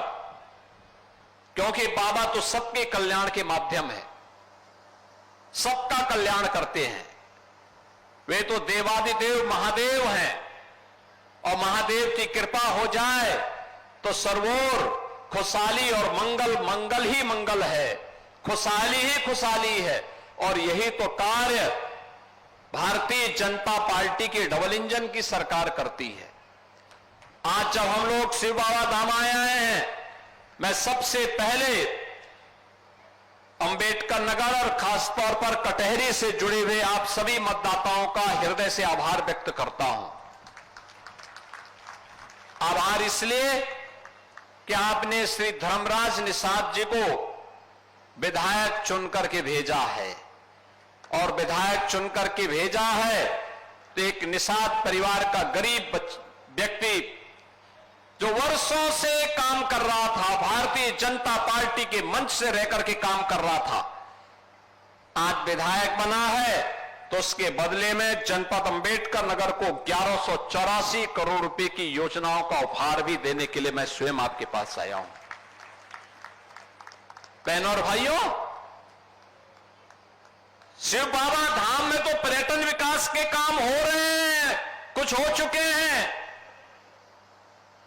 क्योंकि बाबा तो सबके कल्याण के माध्यम है, सबका कल्याण करते हैं, वे तो देवादिदेव महादेव हैं, और महादेव की कृपा हो जाए तो सर्वोर खुशहाली और मंगल मंगल ही मंगल है, खुशहाली ही खुशहाली है। और यही तो कार्य भारतीय जनता पार्टी की डबल इंजन की सरकार करती है। आज जब हम लोग शिव बाबा धाम आए हैं, मैं सबसे पहले अंबेडकर नगर और खासतौर पर कटहरी से जुड़े हुए आप सभी मतदाताओं का हृदय से आभार व्यक्त करता हूं। आभार इसलिए कि आपने श्री धर्मराज निषाद जी को विधायक चुनकर के भेजा है, और विधायक चुनकर के भेजा है तो एक निषाद परिवार का गरीब व्यक्ति जो वर्षों से काम कर रहा था, भारतीय जनता पार्टी के मंच से रहकर के काम कर रहा था, आज विधायक बना है, तो उसके बदले में जनपद अंबेडकर नगर को 1184 करोड़ रुपए की योजनाओं का उपहार भी देने के लिए मैं स्वयं आपके पास आया हूं। बहनों और भाइयों, शिव बाबा धाम में तो पर्यटन विकास के काम हो रहे हैं, कुछ हो चुके हैं।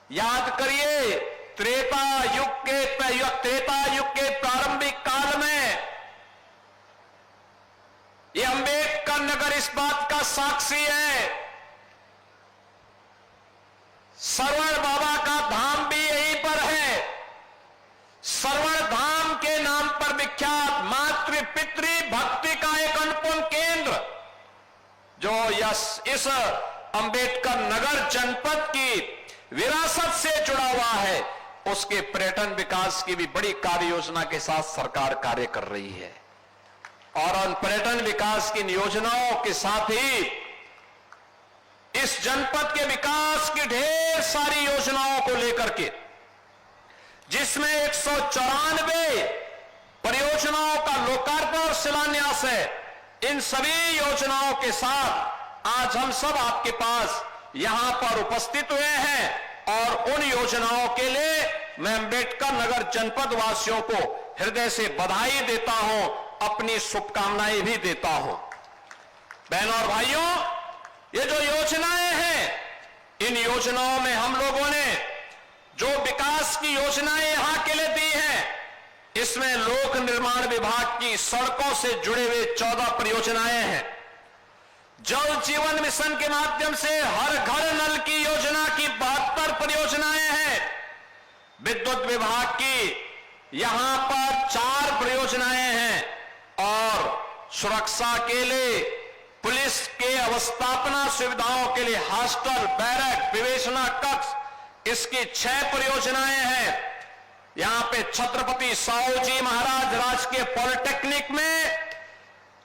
याद करिए, त्रेता युग के प्रारंभिक काल में यह अंबेडकर नगर इस बात का साक्षी है। सरवण बाबा का धाम भी यहीं पर है। सरवण धाम के नाम पर विख्यात मातृ पितृ भक्ति का एक अनुपम केंद्र जो इस अंबेडकर नगर जनपद की विरासत से जुड़ा हुआ है, उसके पर्यटन विकास की भी बड़ी कार्य योजना के साथ सरकार कार्य कर रही है। और उन पर्यटन विकास की योजनाओं के साथ ही इस जनपद के विकास की ढेर सारी योजनाओं को लेकर के, जिसमें 194 परियोजनाओं का लोकार्पण और शिलान्यास है, इन सभी योजनाओं के साथ आज हम सब आपके पास यहां पर उपस्थित हुए हैं। और उन योजनाओं के लिए मैं अंबेडकर नगर जनपद वासियों को हृदय से बधाई देता हूं, अपनी शुभकामनाएं भी देता हूं। बहनों और भाइयों, ये जो योजनाएं हैं, इन योजनाओं में हम लोगों ने जो विकास की योजनाएं यहां के लिए दी हैं, इसमें लोक निर्माण विभाग की सड़कों से जुड़े हुए 14 परियोजनाएं हैं। जल जीवन मिशन के माध्यम से हर घर नल की योजना की 72 परियोजनाएं हैं। विद्युत विभाग की यहां पर 4 परियोजनाएं हैं, और सुरक्षा के लिए पुलिस के अवस्थापना सुविधाओं के लिए हॉस्टल, बैरक, विवेचना कक्ष, इसकी 6 परियोजनाएं हैं। यहां पे छत्रपति साहूजी महाराज राजकीय पॉलिटेक्निक में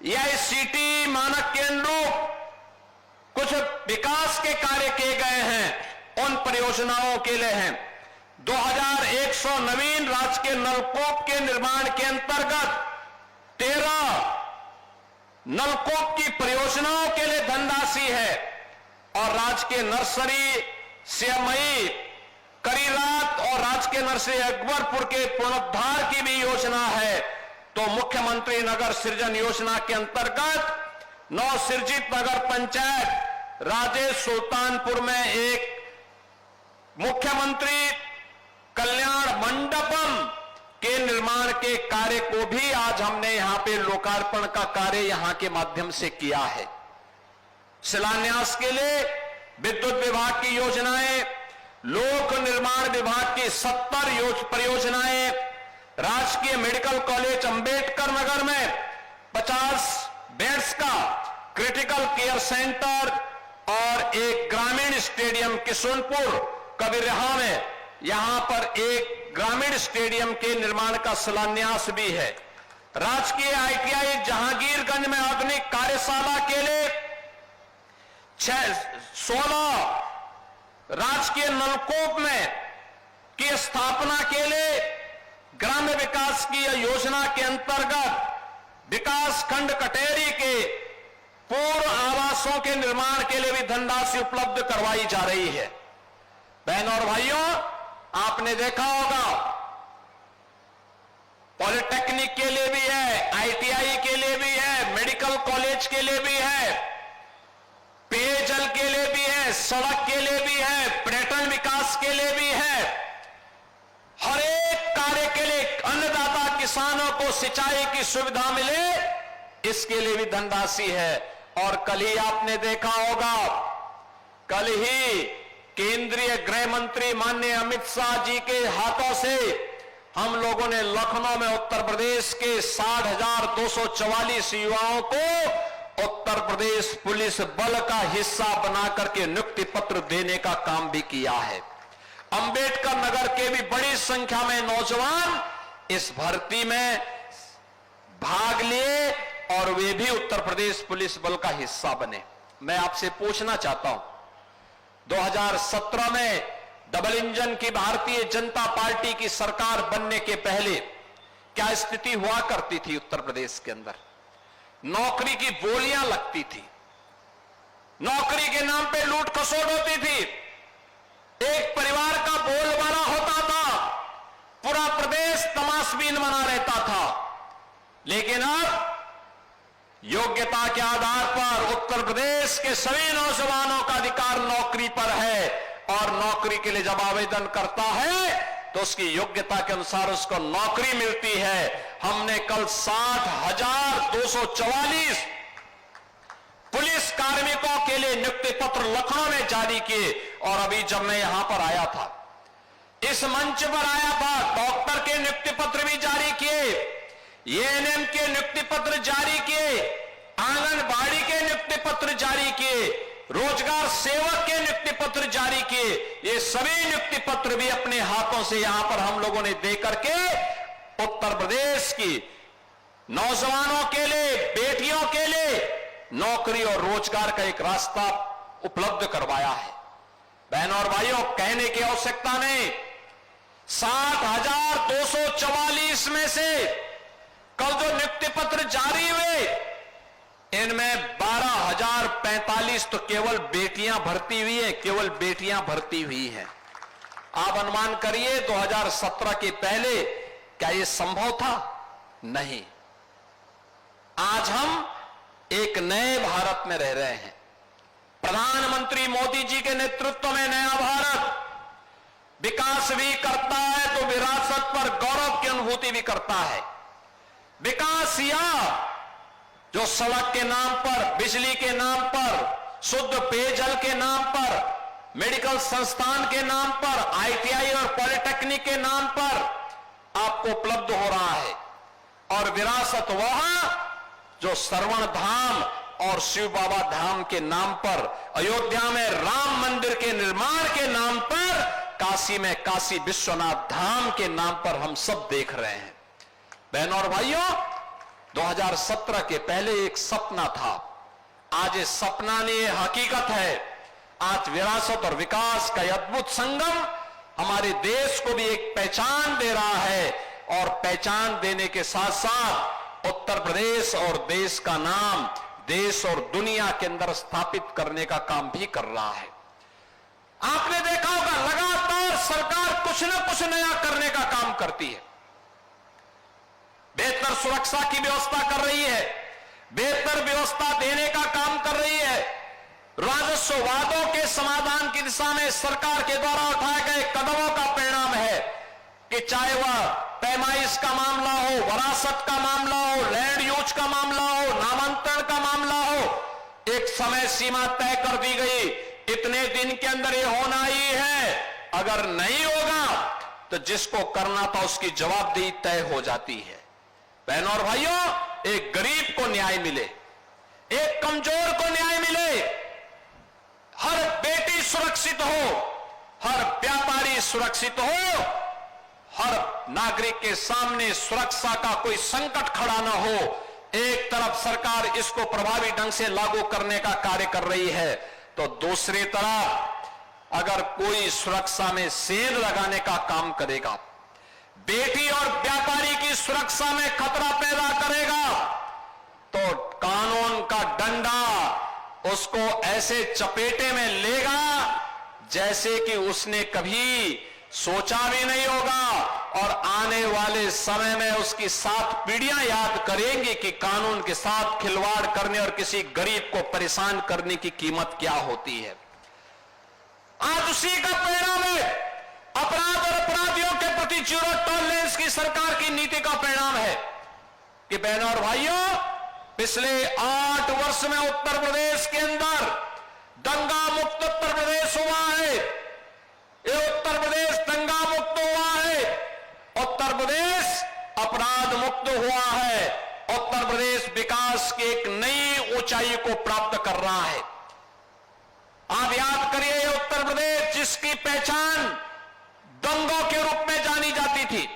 AICTE मानक के अनुरूप कुछ विकास के कार्य किए गए हैं, उन परियोजनाओं के लिए हैं। 2100 नवीन राजकीय नलकूप के निर्माण के अंतर्गत 13 नलकूप की परियोजनाओं के लिए धनराशि है, और राजकीय नर्सरी CMI करीरात और राजकीय नर्सरी अकबरपुर के पुनरुद्धार की भी योजना है। तो मुख्यमंत्री नगर सृजन योजना के अंतर्गत नवसृजित नगर पंचायत राजेश सुल्तानपुर में एक मुख्यमंत्री कल्याण मंडपम के निर्माण के कार्य को भी आज हमने यहां पे लोकार्पण का कार्य यहां के माध्यम से किया है। शिलान्यास के लिए विद्युत विभाग की योजनाएं, लोक निर्माण विभाग की 70 परियोजनाएं, राजकीय मेडिकल कॉलेज अंबेडकर नगर में 50 बेड्स का क्रिटिकल केयर सेंटर और एक ग्रामीण स्टेडियम किशुनपुर कबीरहा में यहां पर एक ग्रामीण स्टेडियम के निर्माण का शिलान्यास भी है। राजकीय ITI जहांगीरगंज में आधुनिक कार्यशाला के लिए 16 राजकीय नलकूप में की स्थापना के लिए ग्राम्य विकास की योजना के अंतर्गत विकास खंड कटेरी के पूर्व आवासों के निर्माण के लिए भी धनराशि उपलब्ध करवाई जा रही है। बहनों और भाइयों, आपने देखा होगा पॉलिटेक्निक के लिए भी है, ITI के लिए भी है, मेडिकल कॉलेज के लिए भी है। सड़क के लिए भी है, पर्यटन विकास के लिए भी है, हर एक कार्य के लिए अन्नदाता किसानों को सिंचाई की सुविधा मिले, इसके लिए भी धनराशि है। और कल ही आपने देखा होगा, कल ही केंद्रीय गृह मंत्री माननीय अमित शाह जी के हाथों से हम लोगों ने लखनऊ में उत्तर प्रदेश के 60,244 युवाओं को उत्तर प्रदेश पुलिस बल का हिस्सा बनाकर के नियुक्ति पत्र देने का काम भी किया है। अंबेडकर नगर के भी बड़ी संख्या में नौजवान इस भर्ती में भाग लिए और वे भी उत्तर प्रदेश पुलिस बल का हिस्सा बने। मैं आपसे पूछना चाहता हूं, 2017 में डबल इंजन की भारतीय जनता पार्टी की सरकार बनने के पहले क्या स्थिति हुआ करती थी उत्तर प्रदेश के अंदर? नौकरी की बोलियां लगती थी, नौकरी के नाम पे लूट खसोट होती थी, एक परिवार का बोलबाला होता था, पूरा प्रदेश तमाशबीन बना रहता था। लेकिन अब योग्यता के आधार पर उत्तर प्रदेश के सभी नौजवानों का अधिकार नौकरी पर है और नौकरी के लिए जब आवेदन करता है तो उसकी योग्यता के अनुसार उसको नौकरी मिलती है। हमने कल 60,244 पुलिस कार्मिकों के लिए नियुक्ति पत्र लखनऊ में जारी किए और अभी जब मैं यहां पर आया था, इस मंच पर आया था, डॉक्टर के नियुक्ति पत्र भी जारी किए, एएनएम के नियुक्ति पत्र जारी किए, आंगनबाड़ी के नियुक्ति पत्र जारी किए, रोजगार सेवक के नियुक्ति पत्र जारी किए। ये सभी नियुक्ति पत्र भी अपने हाथों से यहां पर हम लोगों ने देकर के उत्तर प्रदेश की नौजवानों के लिए, बेटियों के लिए नौकरी और रोजगार का एक रास्ता उपलब्ध करवाया है। बहनों और भाइयों, कहने की आवश्यकता नहीं, 60,244 में से कल जो नियुक्ति पत्र जारी हुए इनमें 12,045 तो केवल बेटियां भर्ती हुई है, केवल बेटियां भर्ती हुई हैं। आप अनुमान करिए 2017 के पहले क्या यह संभव था? नहीं। आज हम एक नए भारत में रह रहे हैं। प्रधानमंत्री मोदी जी के नेतृत्व में नया भारत विकास भी करता है तो विरासत पर गौरव की अनुभूति भी करता है। विकास या जो सड़क के नाम पर, बिजली के नाम पर, शुद्ध पेयजल के नाम पर, मेडिकल संस्थान के नाम पर, आईटीआई और पॉलिटेक्निक के नाम पर आपको उपलब्ध हो रहा है। और विरासत वह जो श्रवण धाम और शिव बाबा धाम के नाम पर, अयोध्या में राम मंदिर के निर्माण के नाम पर, काशी में काशी विश्वनाथ धाम के नाम पर हम सब देख रहे हैं। बहनों और भाइयों, 2017 के पहले एक सपना था, आज ये सपना नहीं, ये हकीकत है। आज विरासत और विकास का अद्भुत संगम हमारे देश को भी एक पहचान दे रहा है और पहचान देने के साथ साथ उत्तर प्रदेश और देश का नाम देश और दुनिया के अंदर स्थापित करने का काम भी कर रहा है। आपने देखा होगा, लगातार सरकार कुछ न कुछ नया करने का काम करती है। बेहतर सुरक्षा की व्यवस्था कर रही है, बेहतर व्यवस्था देने का काम कर रही है। राजस्व वादों के समाधान की दिशा में सरकार के द्वारा उठाए गए कदमों का परिणाम है कि चाहे वह पैमाइश का मामला हो, वरासत का मामला हो, लैंड यूज का मामला हो, नामांतरण का मामला हो, एक समय सीमा तय कर दी गई, इतने दिन के अंदर ये होना ही है। अगर नहीं होगा तो जिसको करना था उसकी जवाबदेही तय हो जाती है। बहनों और भाइयों, एक गरीब को न्याय मिले, एक कमजोर को न्याय मिले, हर बेटी सुरक्षित हो, हर व्यापारी सुरक्षित हो, हर नागरिक के सामने सुरक्षा का कोई संकट खड़ा ना हो। एक तरफ सरकार इसको प्रभावी ढंग से लागू करने का कार्य कर रही है तो दूसरी तरफ अगर कोई सुरक्षा में सेंध लगाने का काम करेगा, बेटी और व्यापारी की सुरक्षा में खतरा पैदा करेगा, तो कानून का डंडा उसको ऐसे चपेटे में लेगा जैसे कि उसने कभी सोचा भी नहीं होगा। और आने वाले समय में उसकी 7 पीढ़ियां याद करेंगी कि कानून के साथ खिलवाड़ करने और किसी गरीब को परेशान करने की कीमत क्या होती है। आज उसी का परिणाम है। अपराध और अपराधियों के प्रति जीरो टॉलरेंस की सरकार की नीति का परिणाम है कि बहनों और भाइयों, पिछले 8 वर्ष में उत्तर प्रदेश के अंदर दंगा मुक्त उत्तर प्रदेश हुआ है। ये उत्तर प्रदेश दंगा मुक्त हुआ है, उत्तर प्रदेश अपराध मुक्त हुआ है, उत्तर प्रदेश विकास की एक नई ऊंचाई को प्राप्त कर रहा है। आप याद करिए, ये उत्तर प्रदेश जिसकी पहचान दंगों के रूप में जानी जाती थी,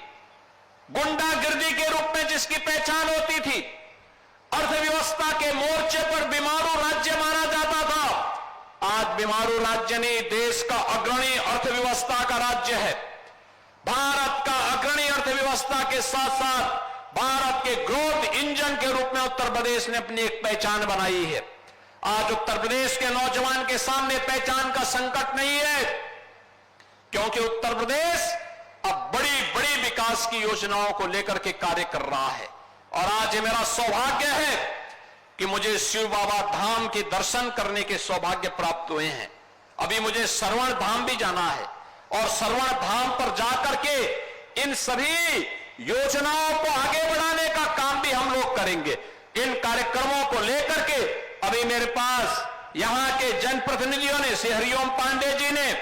गुंडागिर्दी के रूप में जिसकी पहचान होती थी, अर्थव्यवस्था के मोर्चे पर बीमारू राज्य माना जाता था, आज बीमारू राज्य नहीं, देश का अग्रणी अर्थव्यवस्था का राज्य है। भारत का अग्रणी अर्थव्यवस्था के साथ साथ भारत के ग्रोथ इंजन के रूप में उत्तर प्रदेश ने अपनी एक पहचान बनाई है। आज उत्तर प्रदेश के नौजवान के सामने पहचान का संकट नहीं है, क्योंकि उत्तर प्रदेश अब बड़ी बड़ी विकास की योजनाओं को लेकर के कार्य कर रहा है। और आज ये मेरा सौभाग्य है कि मुझे शिव बाबा धाम के दर्शन करने के सौभाग्य प्राप्त हुए हैं। अभी मुझे श्रवण धाम भी जाना है और श्रवण धाम पर जाकर के इन सभी योजनाओं को आगे बढ़ाने का काम भी हम लोग करेंगे। इन कार्यक्रमों को लेकर के अभी मेरे पास यहां के जनप्रतिनिधियों ने, श्री हरिओम पांडे जी ने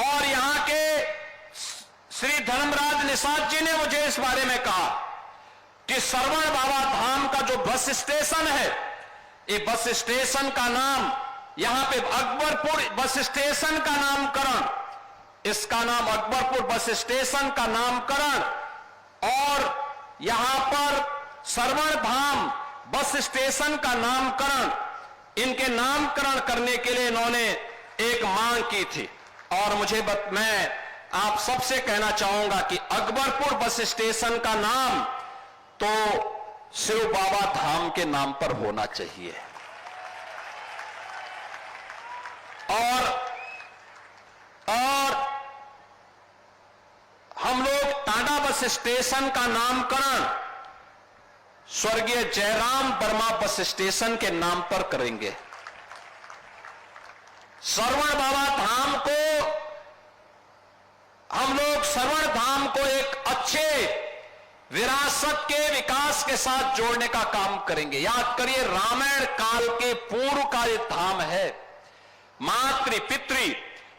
और यहां के श्री धर्मराज निषाद जी ने मुझे इस बारे में कहा कि श्रवण बाबा धाम का जो बस स्टेशन है, ये बस स्टेशन का नाम यहां पे अकबरपुर बस स्टेशन का नामकरण, इसका नाम अकबरपुर बस स्टेशन का नामकरण और यहां पर श्रवण धाम बस स्टेशन का नामकरण, इनके नामकरण करने के लिए इन्होंने एक मांग की थी। और मैं आप सबसे कहना चाहूंगा कि अकबरपुर बस स्टेशन का नाम तो शिव बाबा धाम के नाम पर होना चाहिए। और हम लोग टाडा बस स्टेशन का नामकरण स्वर्गीय जयराम वर्मा बस स्टेशन के नाम पर करेंगे। श्रवण बाबा धाम को हम लोग श्रवण धाम को एक अच्छे विरासत के विकास के साथ जोड़ने का काम करेंगे। याद करिए, रामायण काल के पूर्व का एक धाम है, मातृ पितृ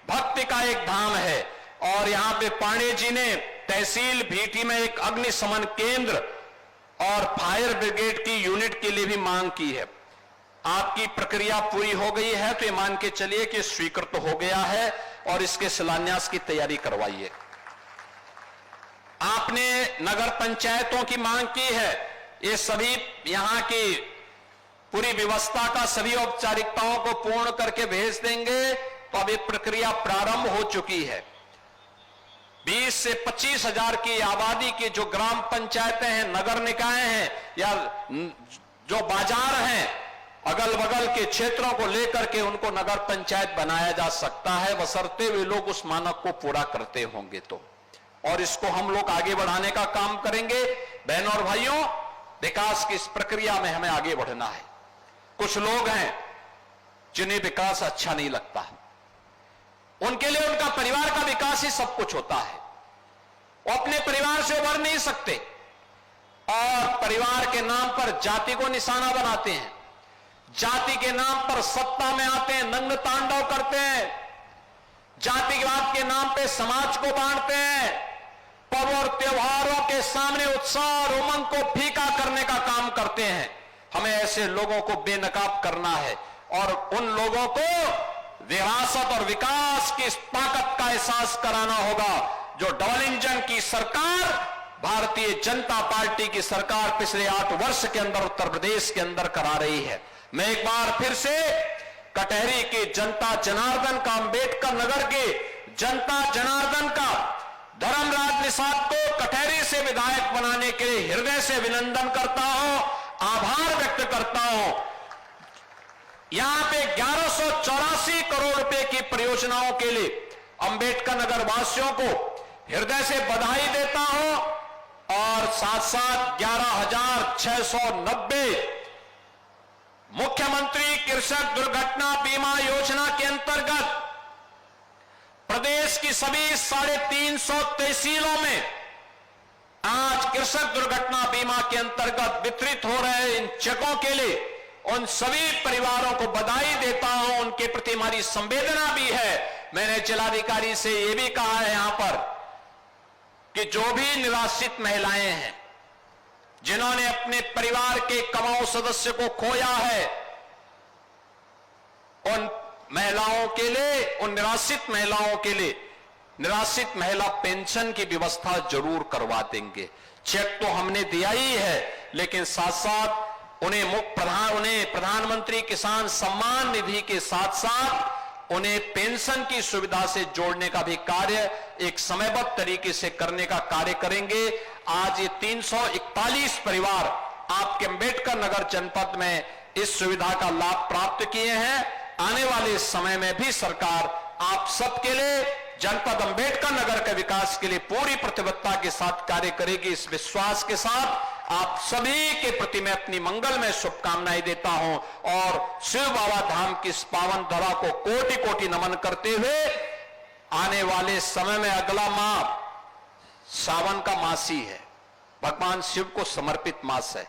भक्ति का एक धाम है। और यहां पे पांडे जी ने तहसील भीटी में एक अग्निशमन केंद्र और फायर ब्रिगेड की यूनिट के लिए भी मांग की है। आपकी प्रक्रिया पूरी हो गई है तो ये मान के चलिए कि स्वीकृत हो गया है और इसके शिलान्यास की तैयारी करवाइए। आपने नगर पंचायतों की मांग की है, ये सभी यहां की पूरी व्यवस्था का सभी औपचारिकताओं को पूर्ण करके भेज देंगे। तो अब ये प्रक्रिया प्रारंभ हो चुकी है। 20 से 25 हजार की आबादी की जो ग्राम पंचायतें हैं, नगर निकाय हैं या जो बाजार हैं, अगल बगल के क्षेत्रों को लेकर के उनको नगर पंचायत बनाया जा सकता है, बशर्ते वे लोग उस मानक को पूरा करते होंगे तो। और इसको हम लोग आगे बढ़ाने का काम करेंगे। बहनों और भाइयों, विकास की इस प्रक्रिया में हमें आगे बढ़ना है। कुछ लोग हैं जिन्हें विकास अच्छा नहीं लगता, उनके लिए उनका परिवार का विकास ही सब कुछ होता है। वो अपने परिवार से उभर नहीं सकते और परिवार के नाम पर जाति को निशाना बनाते हैं, जाति के नाम पर सत्ता में आते हैं, नग्न तांडव करते हैं, जातिवाद के नाम पे समाज को बांटते हैं, पर्व और त्योहारों के सामने उत्साह और उमंग को फीका करने का काम करते हैं। हमें ऐसे लोगों को बेनकाब करना है और उन लोगों को विरासत और विकास की ताकत का एहसास कराना होगा जो डबल इंजन की सरकार, भारतीय जनता पार्टी की सरकार पिछले 8 वर्ष के अंदर उत्तर प्रदेश के अंदर करा रही है। मैं एक बार फिर से कटहरी के जनता जनार्दन का, अंबेडकर नगर के जनता जनार्दन का धर्मराज निषाद को कटहरी से विधायक बनाने के लिए हृदय से अभिनंदन करता हूं, आभार व्यक्त करता हूं। यहां पे 1184 करोड़ रुपए की परियोजनाओं के लिए अंबेडकर नगर वासियों को हृदय से बधाई देता हूं और साथ साथ 11,690 मुख्यमंत्री कृषक दुर्घटना बीमा योजना के अंतर्गत प्रदेश की सभी 350 तहसीलों में आज कृषक दुर्घटना बीमा के अंतर्गत वितरित हो रहे इन चेकों के लिए उन सभी परिवारों को बधाई देता हूं। उनके प्रति हमारी संवेदना भी है। मैंने जिलाधिकारी से यह भी कहा है यहां पर कि जो भी निराश्रित महिलाएं हैं, जिन्होंने अपने परिवार के कमाऊ सदस्य को खोया है, उन महिलाओं के लिए, उन निराश्रित महिलाओं के लिए निराश्रित महिला पेंशन की व्यवस्था जरूर करवा देंगे। चेक तो हमने दिया ही है, लेकिन साथ साथ उन्हें प्रधानमंत्री किसान सम्मान निधि के साथ साथ उन्हें पेंशन की सुविधा से जोड़ने का भी कार्य एक समयबद्ध तरीके से करने का कार्य करेंगे। आज ये 341 परिवार आपके अंबेडकर नगर जनपद में इस सुविधा का लाभ प्राप्त किए हैं। आने वाले समय में भी सरकार आप सबके लिए, जनपद अंबेडकर नगर के विकास के लिए पूरी प्रतिबद्धता के साथ कार्य करेगी। इस विश्वास के साथ आप सभी के प्रति मैं अपनी मंगलमय शुभकामनाएं देता हूं और शिव बाबा धाम की इस पावन धरा को कोटि कोटि नमन करते हुए आने वाले समय में अगला माह सावन का मास ही है, भगवान शिव को समर्पित मास है,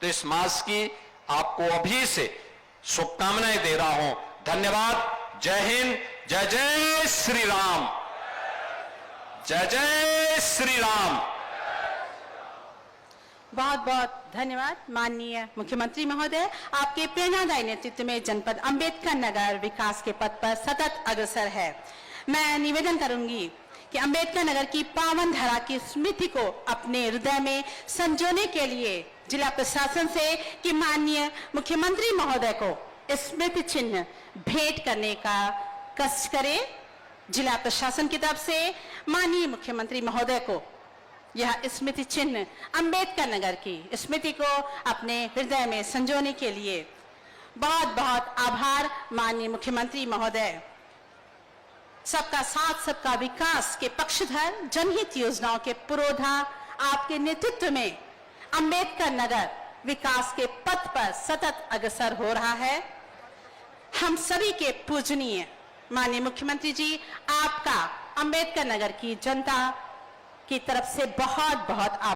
तो इस मास की आपको अभी से शुभकामनाएं दे रहा हूं। धन्यवाद। जय हिंद। जय जय श्री राम। जय जय श्री राम। बहुत बहुत धन्यवाद माननीय मुख्यमंत्री महोदय। आपके प्रेरणादायी नेतृत्व में जनपद अंबेडकर नगर विकास के पथ पर सतत अग्रसर है। मैं निवेदन करूंगी कि अंबेडकर नगर की पावन धरा की स्मृति को अपने हृदय में संजोने के लिए जिला प्रशासन से कि माननीय मुख्यमंत्री महोदय को स्मृति चिन्ह भेंट करने का कष्ट करे। जिला प्रशासन की तरफ से माननीय मुख्यमंत्री महोदय को यह स्मृति चिन्ह अंबेडकर नगर की स्मृति को अपने हृदय में संजोने के लिए बहुत बहुत आभार। माननीय मुख्यमंत्री महोदय, सबका साथ सबका विकास के पक्षधर, जनहित योजनाओं के पुरोधा, आपके नेतृत्व में अंबेडकर नगर विकास के पथ पर सतत अग्रसर हो रहा है। हम सभी के पूजनीय माननीय मुख्यमंत्री जी, आपका अंबेडकर नगर की जनता की तरफ से बहुत बहुत आभार।